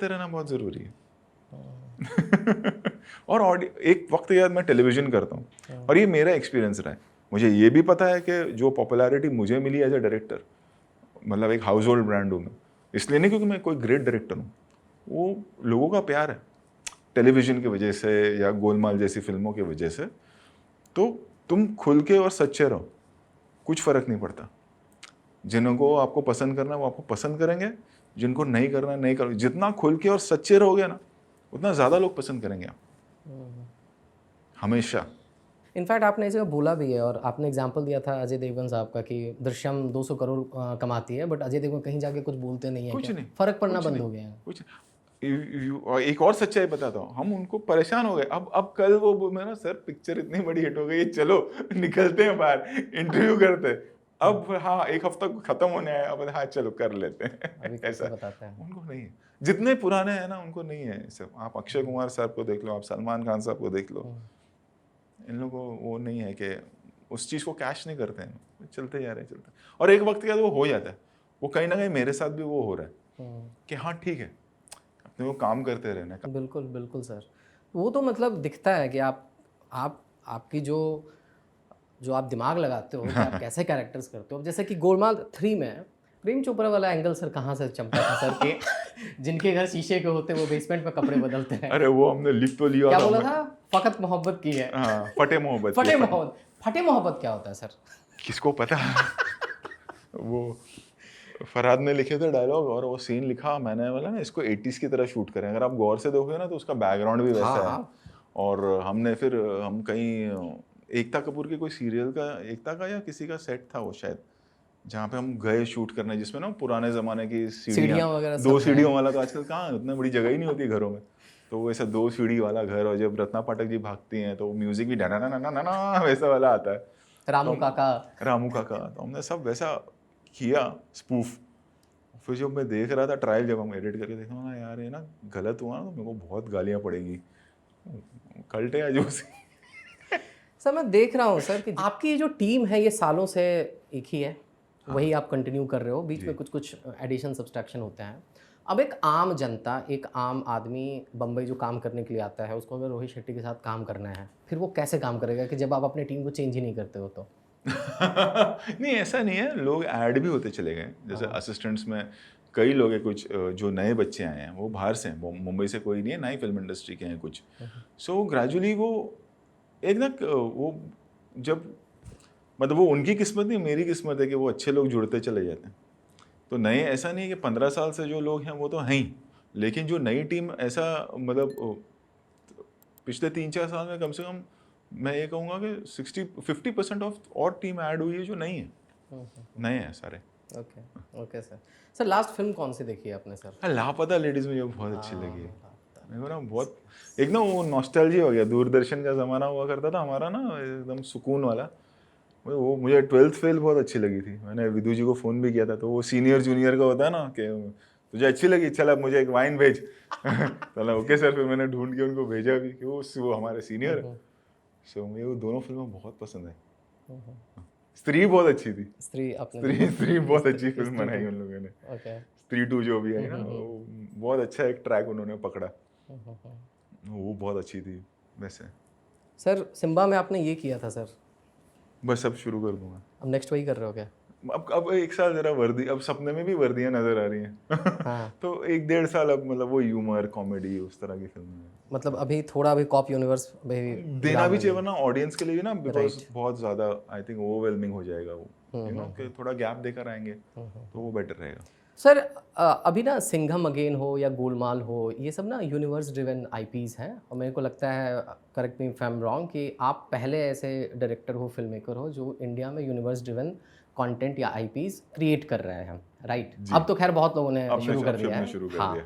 रहना बहुत ज़रूरी है। और एक वक्त याद मैं टेलीविज़न करता हूँ, और ये मेरा एक्सपीरियंस रहा है। मुझे ये भी पता है कि जो पॉपुलैरिटी मुझे मिली एज ए डायरेक्टर, मतलब एक हाउस होल्ड ब्रांड हूँ मैं, इसलिए नहीं क्योंकि मैं कोई ग्रेट डायरेक्टर हूँ, वो लोगों का प्यार है टेलीविज़न की वजह से या गोलमाल जैसी फिल्मों की वजह से। तो तुम खुल के और सच्चे रहो, कुछ फ़र्क नहीं पड़ता। जिनको आपको पसंद करना है वो आपको पसंद करेंगे, जिनको नहीं करना नहीं करो। जितना खुल के और सच्चे रहोगे ना, उतना ज़्यादा लोग पसंद करेंगे आप, हमेशा। इनफैक्ट आपने इसे बोला भी है, और आपने एग्जांपल दिया था अजय देवगन साहब का कि दृश्यम 200 करोड़ कमाती है, बट अजय देवगन कहीं जाके कुछ बोलते नहीं है। कुछ नहीं, फर्क पड़ना बंद हो गया है। कुछ। एक और सच्चाई बताता हूँ, हम उनको परेशान हो गए। अब कल वो मेरा सर पिक्चर इतनी बड़ी हिट हो गई, चलो निकलते हैं बाहर, इंटरव्यू करते हैं। अब हाँ, एक हफ्ता खत्म होने आया, अब हाँ चलो कर लेते हैं। ऐसा बताते हैं उनको नहीं है, जितने पुराने हैं ना उनको नहीं है सब। आप अक्षय कुमार साहब को देख लो, आप सलमान खान साहब को देख लो, इन लोगों को वो नहीं है कि उस चीज़ को कैश नहीं करते हैं, चलते जा रहे हैं, चलते। और एक वक्त के बाद वो हो जाता है। वो कहीं ना कहीं मेरे साथ भी वो हो रहा है कि हाँ ठीक है, अपने वो काम करते रहना। बिल्कुल बिल्कुल सर। वो तो मतलब दिखता है कि आपकी जो आप दिमाग लगाते हो कि आप कैसे कैरेक्टर्स करते हो। जैसे कि गोलमाल 3 में प्रेम चोपड़ा वाला एंगल सर कहाँ से चमका था सर के जिनके घर शीशे के होते वो बेसमेंट में कपड़े बदलते हैं। अरे वो हमने लिख तो लिया, क्या बोला था? फकत मोहब्बत की है। हाँ, फटे मोहब्बत। फटे मोहब्बत क्या होता है सर? किसको पता। वो फरहाद ने लिखे थे डायलॉग, और वो सीन लिखा मैंने, बोला ना इसको 80s की तरह शूट करें। अगर आप गौर से देखोगे ना तो उसका बैकग्राउंड भी वैसा है। और हमने फिर हम कहीं एकता कपूर के कोई सीरियल का, एकता का या किसी का सेट था वो शायद, जहाँ पे हम गए शूट करने, जिसमें ना पुराने ज़माने की सीढ़ियाँ वगैरह, 2 सीढ़ियों वाला, तो आजकल कहाँ उतना बड़ी जगह ही नहीं होती घरों में। तो वो ऐसा 2 सीढ़ी वाला घर, और जब रत्ना पाठक जी भागती हैं तो म्यूजिक भी डाना ना ना ना ना वैसा वाला आता है, रामू काका। तो हमने सब वैसा किया स्पूफ। फिर जब मैं देख रहा था ट्रायल, जब हम एडिट करके देखा ना, यार ये ना गलत हुआ ना तो मेरे को बहुत गालियाँ पड़ेगी, कल्ट है अजूब सी। सर मैं देख रहा हूँ सर कि आपकी ये जो टीम है ये सालों से एक ही है। वही आप कंटिन्यू कर रहे हो, बीच में कुछ एडिशन सब्सट्रैक्शन होते हैं। अब एक आम जनता, एक आम आदमी बम्बई जो काम करने के लिए आता है, उसको अगर रोहित शेट्टी के साथ काम करना है, फिर वो कैसे काम करेगा कि जब आप अपनी टीम को चेंज ही नहीं करते हो तो? नहीं, ऐसा नहीं है, लोग ऐड भी होते चले गए। जैसे असिस्टेंट्स में कई लोग हैं, कुछ जो नए बच्चे आए हैं वो बाहर से हैं, मुंबई से कोई नहीं है, नई फिल्म इंडस्ट्री के हैं कुछ। सो ग्रेजुअली वो एक ना वो जब मतलब वो उनकी किस्मत नहीं, मेरी किस्मत है कि वो अच्छे लोग जुड़ते चले जाते हैं। तो नए, ऐसा नहीं है कि 15 साल से जो लोग हैं वो तो हैं ही, लेकिन जो नई टीम, ऐसा मतलब पिछले 3-4 साल में कम से कम मैं ये कहूँगा कि 50% ऑफ और टीम ऐड हुई है जो नई है, नए हैं सारे। ओके सर लास्ट फिल्म कौन सी देखी है आपने सर? लापता लेडीज मुझे बहुत अच्छी लगी है। मेरे को ना बहुत एक ना वो नॉस्टैल्जिया हो गया, दूरदर्शन का ज़माना हुआ करता था हमारा ना, एकदम सुकून वाला। वो मुझे 12th फेल बहुत अच्छी लगी थी। मैंने विदु जी को फ़ोन भी किया था, तो वो सीनियर जूनियर का होता है ना कि तुझे अच्छी लगी, चल अब मुझे एक वाइन भेज। चला ओके सर, फिर मैंने ढूंढ के उनको भेजा भी कि वो हमारे सीनियर है। सो मुझे वो दोनों फिल्में बहुत पसंद है। स्त्री बहुत अच्छी थी। स्त्री बहुत अच्छी फिल्म बनाई उन लोगों ने। स्त्री 2 जो भी है ना, वो बहुत अच्छा एक ट्रैक उन्होंने पकड़ा, वो बहुत अच्छी थी। वैसे सर सिम्बा में आपने ये किया था सर, बस अब शुरू कर दूंगा। अब नेक्स्ट वही कर रहे हो क्या? अब 1 साल जरा वर्दी, अब सपने में भी वर्दियाँ नजर आ रही हैं। हाँ। तो 1-1.5 साल अब मतलब वो ह्यूमर कॉमेडी उस तरह की फिल्म है। मतलब अभी थोड़ा भी कॉप यूनिवर्स देना भी चाहिए, वरना ऑडियंस के लिए भी ना, बिकॉज बहुत ज़्यादा आई थिंक ओवरवेलमिंग हो जाएगा वो, यू नो कि थोड़ा गैप देकर आएंगे तो वो बेटर रहेगा। सर अभी ना सिंघम अगेन हो या गोलमाल हो, ये सब ना यूनिवर्स ड्रिवन आईपीज़ हैं, और मेरे को लगता है, correct me if I am wrong, कि आप पहले ऐसे डायरेक्टर हो, फिल्म मेकर हो जो इंडिया में यूनिवर्स ड्रिवन कंटेंट या आईपीज क्रिएट कर रहे हैं, राइट? अब तो खैर बहुत लोगों ने शुरू कर दिया है। हाँ,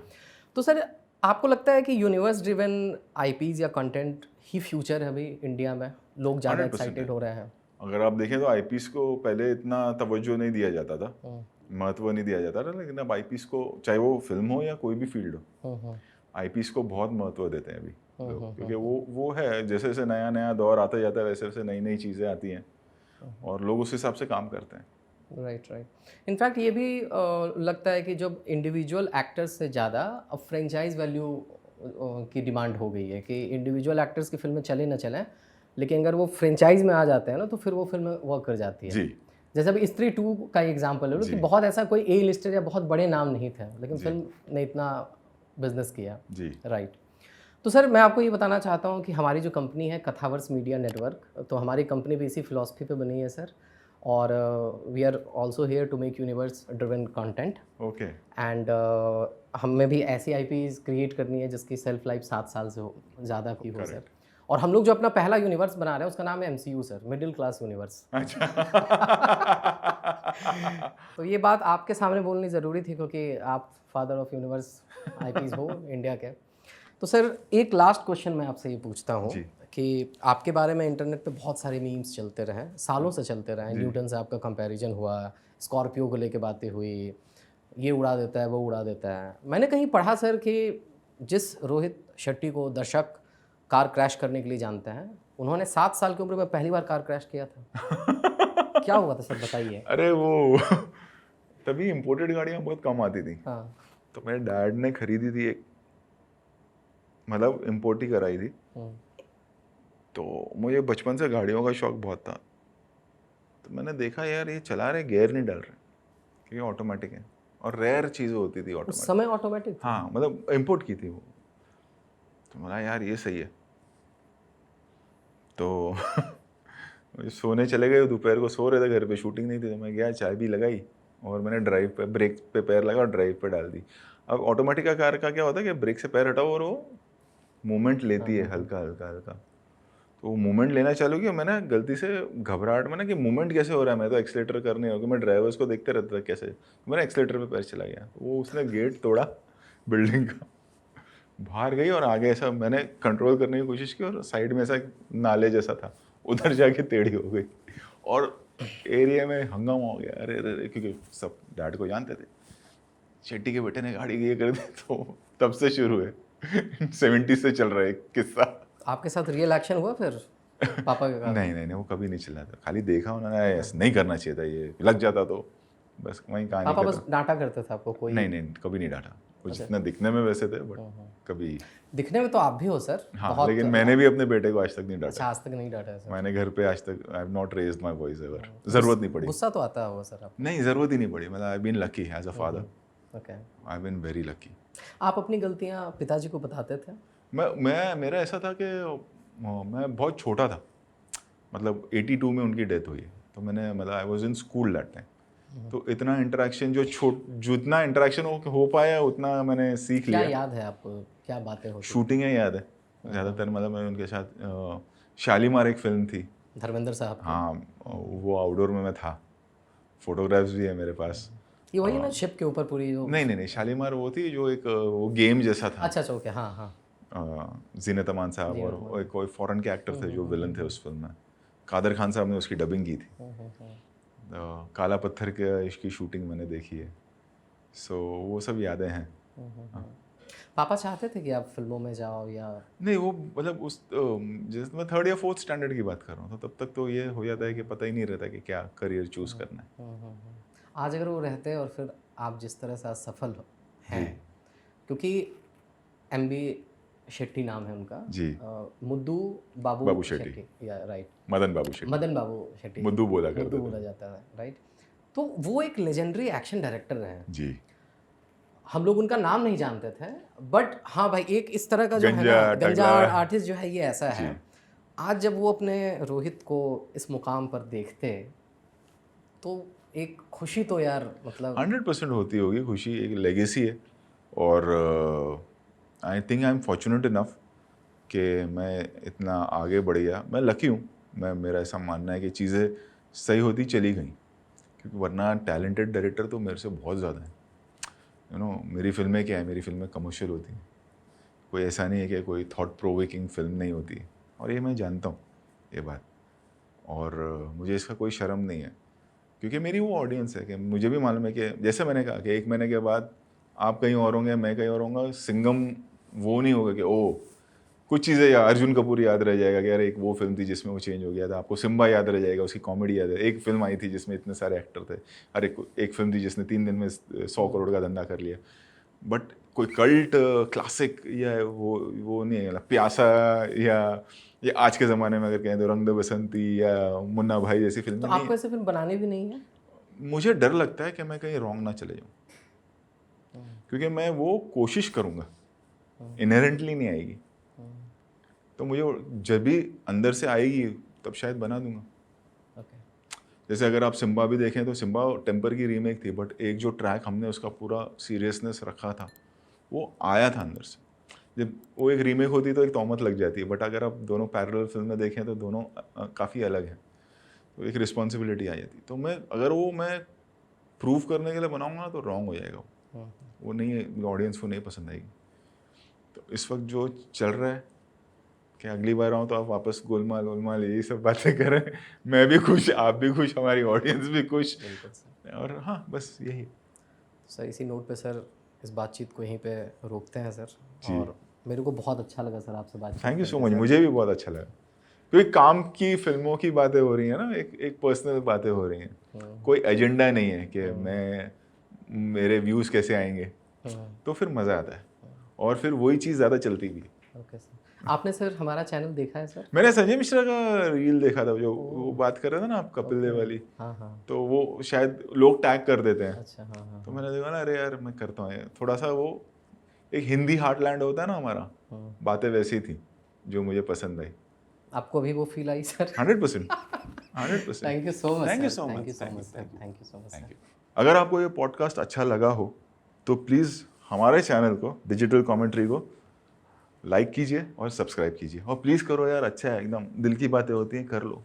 तो सर आपको लगता है कि यूनिवर्स ड्रिवन आईपीज या कंटेंट ही फ्यूचर है अभी इंडिया में? लोग ज़्यादा एक्साइटेड हो रहे हैं? अगर आप देखें तो आईपीज को पहले इतना तवज्जो नहीं दिया जाता था, महत्व नहीं दिया जाता था, लेकिन अब आईपीज को, चाहे वो फिल्म हो या कोई भी फील्ड हो, आईपीज को बहुत महत्व देते हैं अभी लोग, क्योंकि वो है, जैसे जैसे नया नया दौर आता जाता है वैसे वैसे नई नई चीज़ें आती हैं और लोग उस हिसाब से काम करते हैं। राइट। इनफैक्ट ये भी लगता है कि जब इंडिविजुअल एक्टर्स से ज़्यादा अब फ्रेंचाइज वैल्यू की डिमांड हो गई है कि इंडिविजुअल एक्टर्स की फिल्में चले ना चलें, लेकिन अगर वो फ्रेंचाइज में आ जाते हैं ना तो फिर वो फिल्म वर्क कर जाती है। जी। जैसे अभी स्त्री 2 का एग्जांपल है कि बहुत ऐसा कोई ए लिस्टेड या बहुत बड़े नाम नहीं थे, लेकिन फिल्म ने इतना बिजनेस किया। जी। राइट। तो सर मैं आपको ये बताना चाहता हूँ कि हमारी जो कंपनी है कथावर्स मीडिया नेटवर्क, तो हमारी कंपनी भी इसी फिलॉसफी पे बनी है सर, और we are also here to make universe driven content. Okay. And हमें भी ऐसी आईपीज क्रिएट करनी है जिसकी सेल्फ लाइफ 7 साल से हो ज़्यादा की हो सर। और हम लोग जो अपना पहला यूनिवर्स बना रहे हैं उसका नाम है MCU sir, middle class universe. अच्छा। तो ये बात आपके सामने बोलनी ज़रूरी थी क्योंकि आप फादर ऑफ यूनिवर्स आईपीज हो इंडिया के। तो सर एक लास्ट क्वेश्चन मैं आपसे ये पूछता हूँ कि आपके बारे में इंटरनेट पे बहुत सारे मीम्स चलते रहे, सालों से चलते रहे। न्यूटन से आपका कंपैरिजन हुआ, स्कॉर्पियो को लेके बातें हुई, ये उड़ा देता है वो उड़ा देता है। मैंने कहीं पढ़ा सर कि जिस रोहित शेट्टी को दर्शक कार क्रैश करने के लिए जानते हैं, उन्होंने 7 साल की उम्र में पहली बार कार क्रैश किया था। क्या हुआ था सर बताइए? अरे वो तभी इम्पोर्टेड गाड़ियाँ बहुत कम आती थी। हाँ। तो मेरे डैड ने खरीदी थी एक, मतलब इम्पोर्ट ही कराई थी। तो मुझे बचपन से गाड़ियों का शौक बहुत था, तो मैंने देखा यार ये चला रहे गियर नहीं डाल रहे क्योंकि ऑटोमेटिक है, और रेयर चीज़ें होती थी ऑटोमेटिक। उस समय ऑटोमेटिक? हाँ, मतलब इम्पोर्ट की थी वो। तो बोला यार ये सही है। तो सोने चले गए, दोपहर को सो रहे थे, घर पे शूटिंग नहीं थी, तो मैं गया, चाय भी लगाई और मैंने ड्राइव पे, ब्रेक पे पैर लगा और ड्राइव पे डाल दी। अब ऑटोमेटिक का कार का क्या होता है कि ब्रेक से पैर हटाओ और वो मूवमेंट लेती है हल्का हल्का हल्का। तो वो मूवमेंट लेना चालू किया, मैंने गलती से घबराहट में ना कि मूवमेंट कैसे हो रहा है, मैं तो एक्सीलेटर करने होगा, मैं ड्राइवर्स को देखते रहता था कैसे, तो मैंने एक्सीलेटर पे पैर चला गया, वो उसने गेट तोड़ा बिल्डिंग का, बाहर गई और आगे ऐसा मैंने कंट्रोल करने की कोशिश की और साइड में ऐसा नाले जैसा था, उधर जाके टेढ़ी हो गई और एरिया में हंगामा हो गया। अरे अरे, क्योंकि सब डैड को जानते थे, शेट्टी के बेटे ने गाड़ी ये कर दी। तो तब से शुरू है 70 से चल रहा है किस्सा। आपके साथ रियल एक्शन हुआ फिर पापा के? नहीं, वो कभी नहीं चला था, खाली देखा उन्होंने, ऐसा नहीं करना चाहिए था, ये लग जाता तो बस वहीं कहानी। पापा बस डांटा करते थे आपको? कोई नहीं, कभी नहीं डांटा। कुछ जितना दिखने में वैसे थे, बट कभी। दिखने में तो आप भी हो सर। हाँ, बहुत, लेकिन मैंने भी अपने बेटे को आज तक नहीं डांटा। अच्छा, आज तक नहीं डांटा है सर? मैंने घर पे आज तक I have not raised my voice ever. जरूरत नहीं पड़ी। गुस्सा तो आता होगा सर आप? नहीं, जरूरत ही नहीं पड़ी, मतलब I have been lucky as a father. Okay, I have been very lucky. आप अपनी गलतियां पिताजी को बताते थे? मेरा ऐसा था कि मैं बहुत छोटा था, मतलब 82 में उनकी डेथ हुई, तो मैंने, मतलब I was in school that time, तो इतना इंटरेक्शन जितना इंटरेक्शन हो पाया उतना मैंने सीख लिया। क्या याद है आपको, क्या बातें होती? शूटिंग है याद है ज़्यादातर, मतलब मैं उनके साथ शालीमार एक फिल्म थी धर्मेंद्र साहब। हाँ, वो आउटडोर में मैं था, फोटोग्राफ्स भी है मेरे पास। ये वही ना शिप के ऊपर पूरी जो? नहीं, शालीमार वो थी जो एक वो गेम जैसा था। अच्छा, ओके, हाँ। जीनत अमान साहब और कोई फॉरेन के एक्टर थे जो विलन थे उस फिल्म में, कादर खान साहब ने उसकी डबिंग की थी। काला पत्थर के इसकी शूटिंग मैंने देखी है, सो वो सब यादें हैं। पापा चाहते थे कि आप फिल्मों में जाओ या नहीं? वो मतलब उस जैसे मैं 3rd या 4th स्टैंडर्ड की बात कर रहा हूँ, तो तब तक तो ये हो जाता है कि पता ही नहीं रहता कि क्या करियर चूज करना है। आज अगर वो रहते और फिर आप जिस तरह से आज सफल हैं, क्योंकि MB शेट्टी नाम है उनका जी, मुद्दू बाबू शेट्टी, या राइट, मदन बाबू शेट्टी, मुद्दू बोला जाता है, राइट। तो वो एक लेजेंडरी एक्शन डायरेक्टर हैं जी। हम लोग उनका नाम नहीं जानते थे, बट हाँ भाई, एक इस तरह का जो है ना गंजा आर्टिस्ट जो है, ये ऐसा है। आज जब वो अपने रोहित को इस मुकाम पर देखते तो एक खुशी तो यार, मतलब 100% होती होगी खुशी, एक लेगेसी है। और I think I am fortunate enough कि मैं इतना आगे बढ़ गया। मैं लकी हूँ, मेरा ऐसा मानना है कि चीज़ें सही होती चली गई, क्योंकि वरना टैलेंटेड डायरेक्टर तो मेरे से बहुत ज़्यादा है। मेरी फिल्में क्या है, मेरी फिल्में कमर्शियल होती हैं, कोई ऐसा नहीं है कि कोई थॉट प्रोवोकिंग फिल्म नहीं होती, और ये मैं जानता हूँ ये बात, और मुझे इसका कोई शर्म नहीं है, क्योंकि मेरी वो ऑडियंस है कि मुझे भी मालूम है कि जैसे मैंने कहा कि 1 महीने के बाद आप कहीं और होंगे, मैं कहीं और होऊंगा, सिंघम वो नहीं होगा कि ओ कुछ चीज़ें या अर्जुन कपूर याद रह जाएगा कि यार एक वो फिल्म थी जिसमें वो चेंज हो गया था, आपको सिम्बा याद रह जाएगा, उसकी कॉमेडी याद है, एक फिल्म आई थी जिसमें इतने सारे एक्टर थे, अरे एक फिल्म थी जिसने 3 दिन में 100 करोड़ का धंधा कर लिया। बट कोई कल्ट क्लासिक या वो नहीं है, प्यासा या ये आज के ज़माने में अगर कहें तो रंग दे बसंती या मुन्ना भाई जैसी फिल्में तो नहीं आपको ऐसे फिल्म बनानी भी नहीं है? मुझे डर लगता है कि मैं कहीं रॉन्ग ना चले जाऊँ, क्योंकि मैं वो कोशिश करूँगा, इनहेरेंटली नहीं आएगी, तो मुझे जब भी अंदर से आएगी तब शायद बना दूंगा। ओके। जैसे अगर आप सिम्बा भी देखें तो सिम्बा टेम्पर की रीमेक थी, बट एक जो ट्रैक हमने उसका पूरा सीरियसनेस रखा था वो आया था अंदर से। जब वो एक रीमेक होती तो एक तोहमत लग जाती है, बट अगर आप दोनों पैरेलल फिल्में देखें तो दोनों काफ़ी अलग हैं, तो एक रिस्पॉन्सिबिलिटी आ जाती। तो मैं अगर वो मैं प्रूव करने के लिए बनाऊंगा ना तो रॉन्ग हो जाएगा, वो नहीं, ऑडियंस को नहीं पसंद आएगी। तो इस वक्त जो चल रहा है कि अगली बार आऊँ तो आप वापस गोलमाल गोलमाल यही सब बातें करें, मैं भी खुश, आप भी खुश, हमारी ऑडियंस भी खुश, और हाँ बस यही। सर इसी नोट पे सर इस बातचीत को यहीं पे रोकते हैं सर, जी। और मेरे को बहुत अच्छा लगा सर आपसे बात। थैंक यू सो मच, मुझे भी बहुत अच्छा लगा, क्योंकि काम की फिल्मों की बातें हो रही हैं ना, एक पर्सनल बातें हो रही हैं, कोई एजेंडा नहीं है कि मेरे व्यूज़ कैसे आएंगे, तो फिर मज़ा आता है, और फिर वही चीज़ ज़्यादा चलती भी है। ओके सर, आपने सर हमारा चैनल देखा है सर? मैंने संजय मिश्रा का रील देखा था, जो वो बात कर रहे थे ना आप, कपिल देव वाली। हाँ हाँ। तो वो शायद लोग टैग कर देते हैं। अच्छा हाँ हाँ। तो मैंने देखा ना, अरे यार मैं करता हूँ, थोड़ा सा वो एक हिंदी हार्टलैंड होता है ना हमारा, बातें वैसी थी जो मुझे पसंद आई। आपको अभी वो feel I sir? 100%, 100%। Thank you so much. Thank you sir, so thank much, you so thank much you, sir, thank you, thank you so much thank sir. You. अगर आपको ये पॉडकास्ट अच्छा लगा हो तो प्लीज़ हमारे चैनल को, डिजिटल कमेंट्री को लाइक कीजिए और सब्सक्राइब कीजिए, और प्लीज़ करो यार, अच्छा है एकदम, दिल की बातें होती हैं, कर लो।